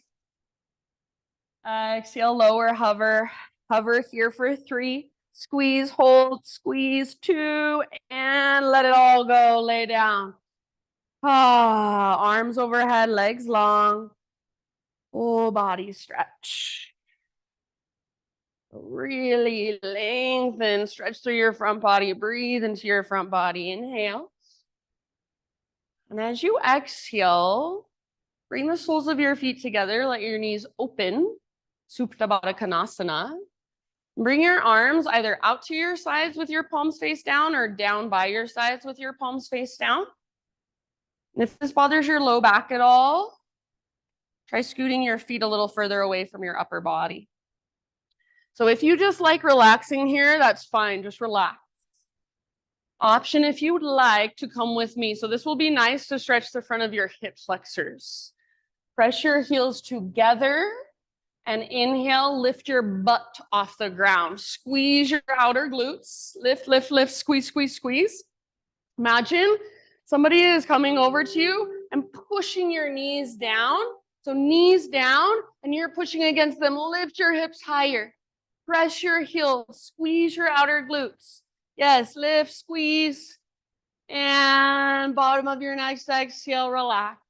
Exhale, lower, hover. Hover here for 3. Squeeze, hold, squeeze, 2, and let it all go. Lay down. Arms overhead, legs long. Full body stretch. Really lengthen, stretch through your front body. Breathe into your front body. Inhale. And as you exhale, bring the soles of your feet together. Let your knees open. Supta Baddha Konasana. Bring your arms either out to your sides with your palms face down or down by your sides with your palms face down. And if this bothers your low back at all, try scooting your feet a little further away from your upper body. So if you just like relaxing here, that's fine. Just relax. Option if you would like to come with me. So this will be nice to stretch the front of your hip flexors. Press your heels together and inhale, lift your butt off the ground. Squeeze your outer glutes. Lift, lift, lift, squeeze, squeeze, squeeze. Imagine somebody is coming over to you and pushing your knees down. So knees down, and you're pushing against them. Lift your hips higher. Press your heels. Squeeze your outer glutes. Yes, lift, squeeze. And bottom of your next exhale, relax.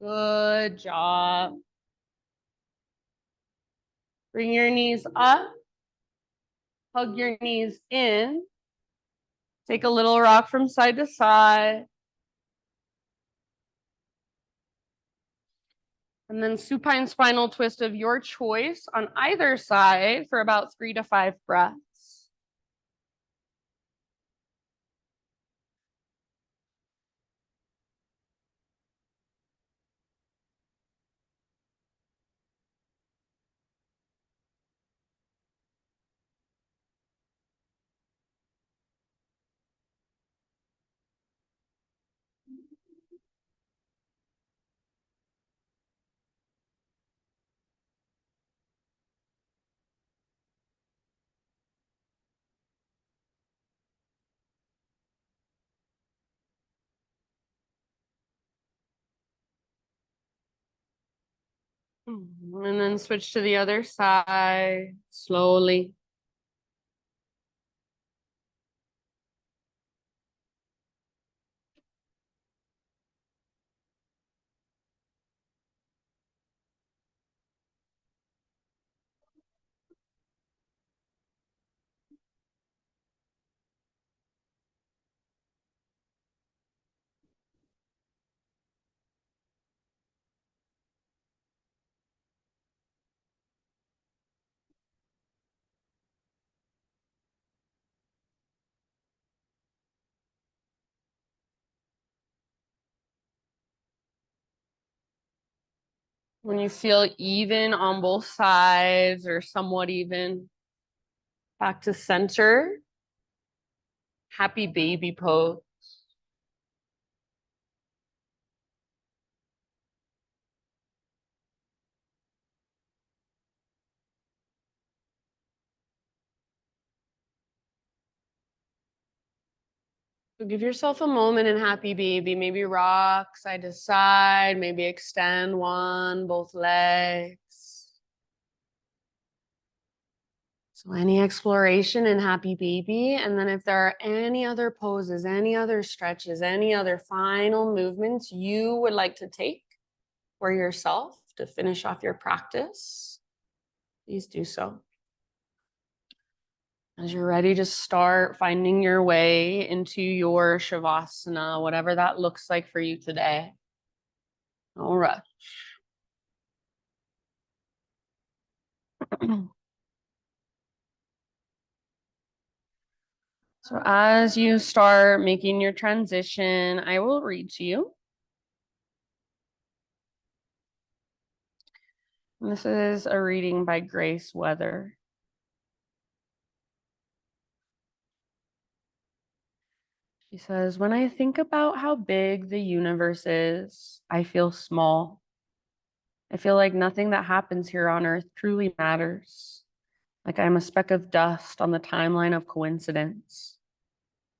Good job. Bring your knees up. Hug your knees in. Take a little rock from side to side. And then supine spinal twist of your choice on either side for about 3 to 5 breaths. And then switch to the other side slowly. When you feel even on both sides or somewhat even, back to center. Happy baby pose. So give yourself a moment in happy baby. Maybe rock side to side, maybe extend both legs. So any exploration in happy baby. And then if there are any other poses, any other stretches, any other final movements you would like to take for yourself to finish off your practice, please do so. As you're ready to start finding your way into your Shavasana, whatever that looks like for you today. No rush. So as you start making your transition, I will read to you. And this is a reading by Grace Weather. She says, when I think about how big the universe is, I feel small. I feel like nothing that happens here on earth truly matters. Like I'm a speck of dust on the timeline of coincidence.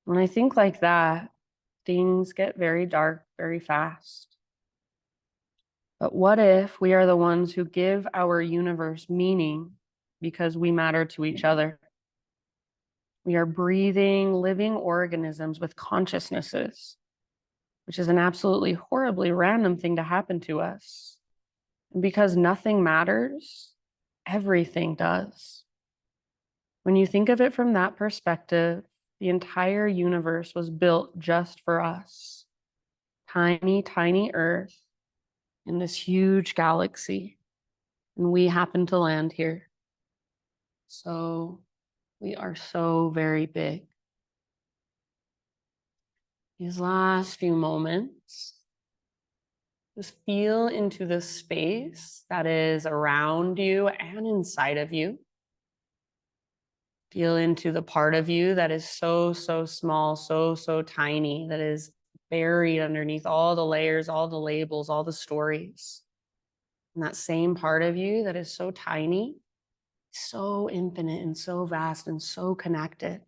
When I think like that, things get very dark very fast. But what if we are the ones who give our universe meaning because we matter to each other? We are breathing, living organisms with consciousnesses, which is an absolutely horribly random thing to happen to us. And because nothing matters, everything does. When you think of it from that perspective, the entire universe was built just for us. Tiny, tiny Earth in this huge galaxy. And we happen to land here. So we are so very big. These last few moments, just feel into the space that is around you and inside of you. Feel into the part of you that is so, so small, so, so tiny, that is buried underneath all the layers, all the labels, all the stories. And that same part of you that is so tiny, so infinite and so vast and so connected.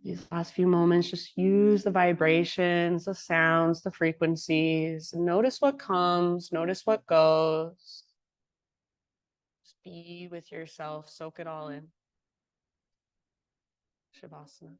These last few moments, just use the vibrations, the sounds, the frequencies, and notice what comes, notice what goes. Just be with yourself, soak it all in. Shavasana.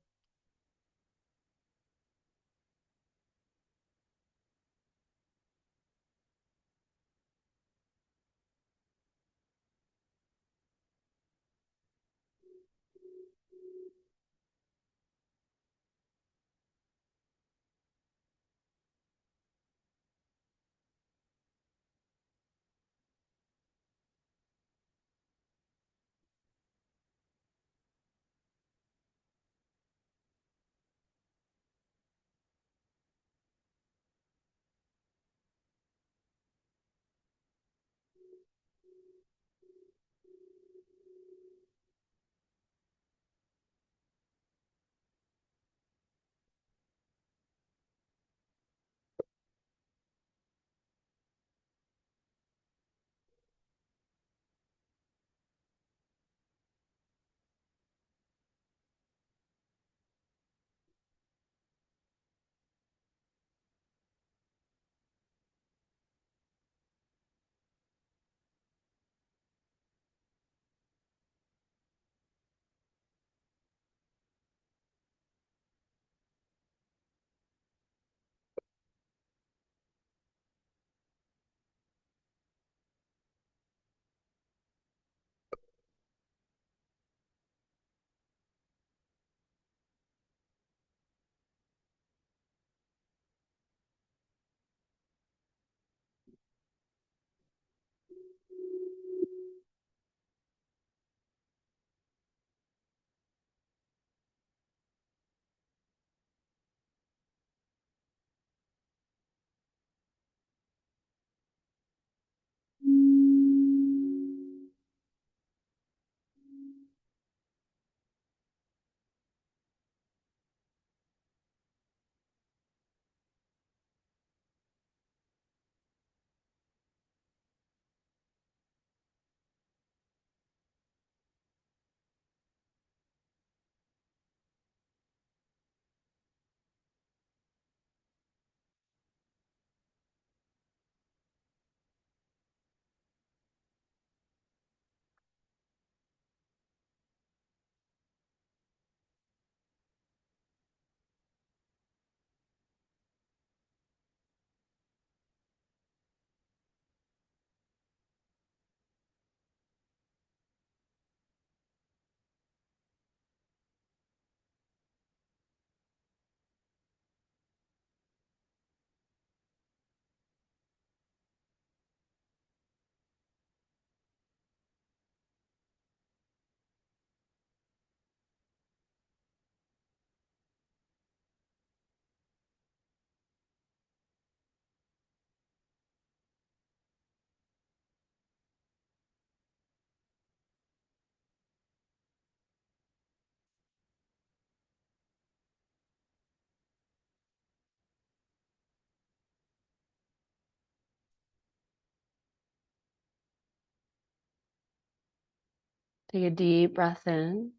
Take a deep breath in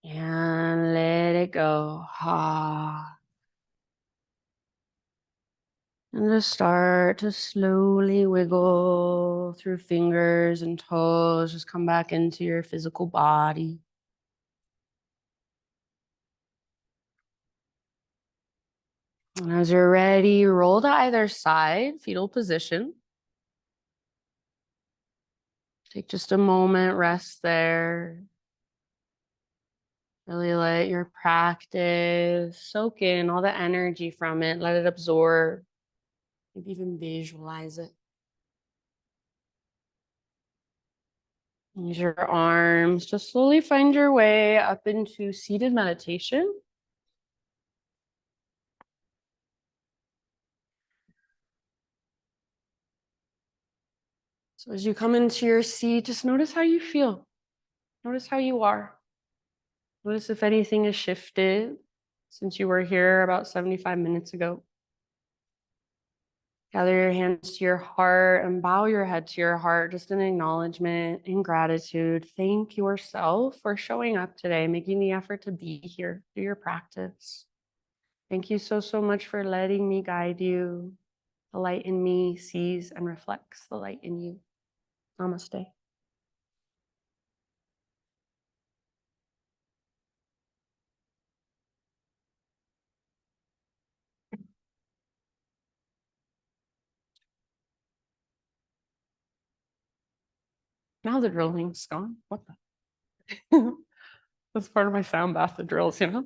and let it go. Ha. And just start to slowly wiggle through fingers and toes. Just come back into your physical body. And as you're ready, roll to either side, fetal position. Take just a moment, rest there. Really let your practice soak in all the energy from it. Let it absorb. Maybe even visualize it. Use your arms to slowly find your way up into seated meditation. So as you come into your seat, just notice how you feel. Notice how you are. Notice if anything has shifted since you were here about 75 minutes ago. Gather your hands to your heart and bow your head to your heart, just in acknowledgement and gratitude. Thank yourself for showing up today, making the effort to be here, do your practice. Thank you so, so much for letting me guide you. The light in me sees and reflects the light in you. Namaste. Now the drilling's gone. What the? That's part of my sound bath, the drills, you know?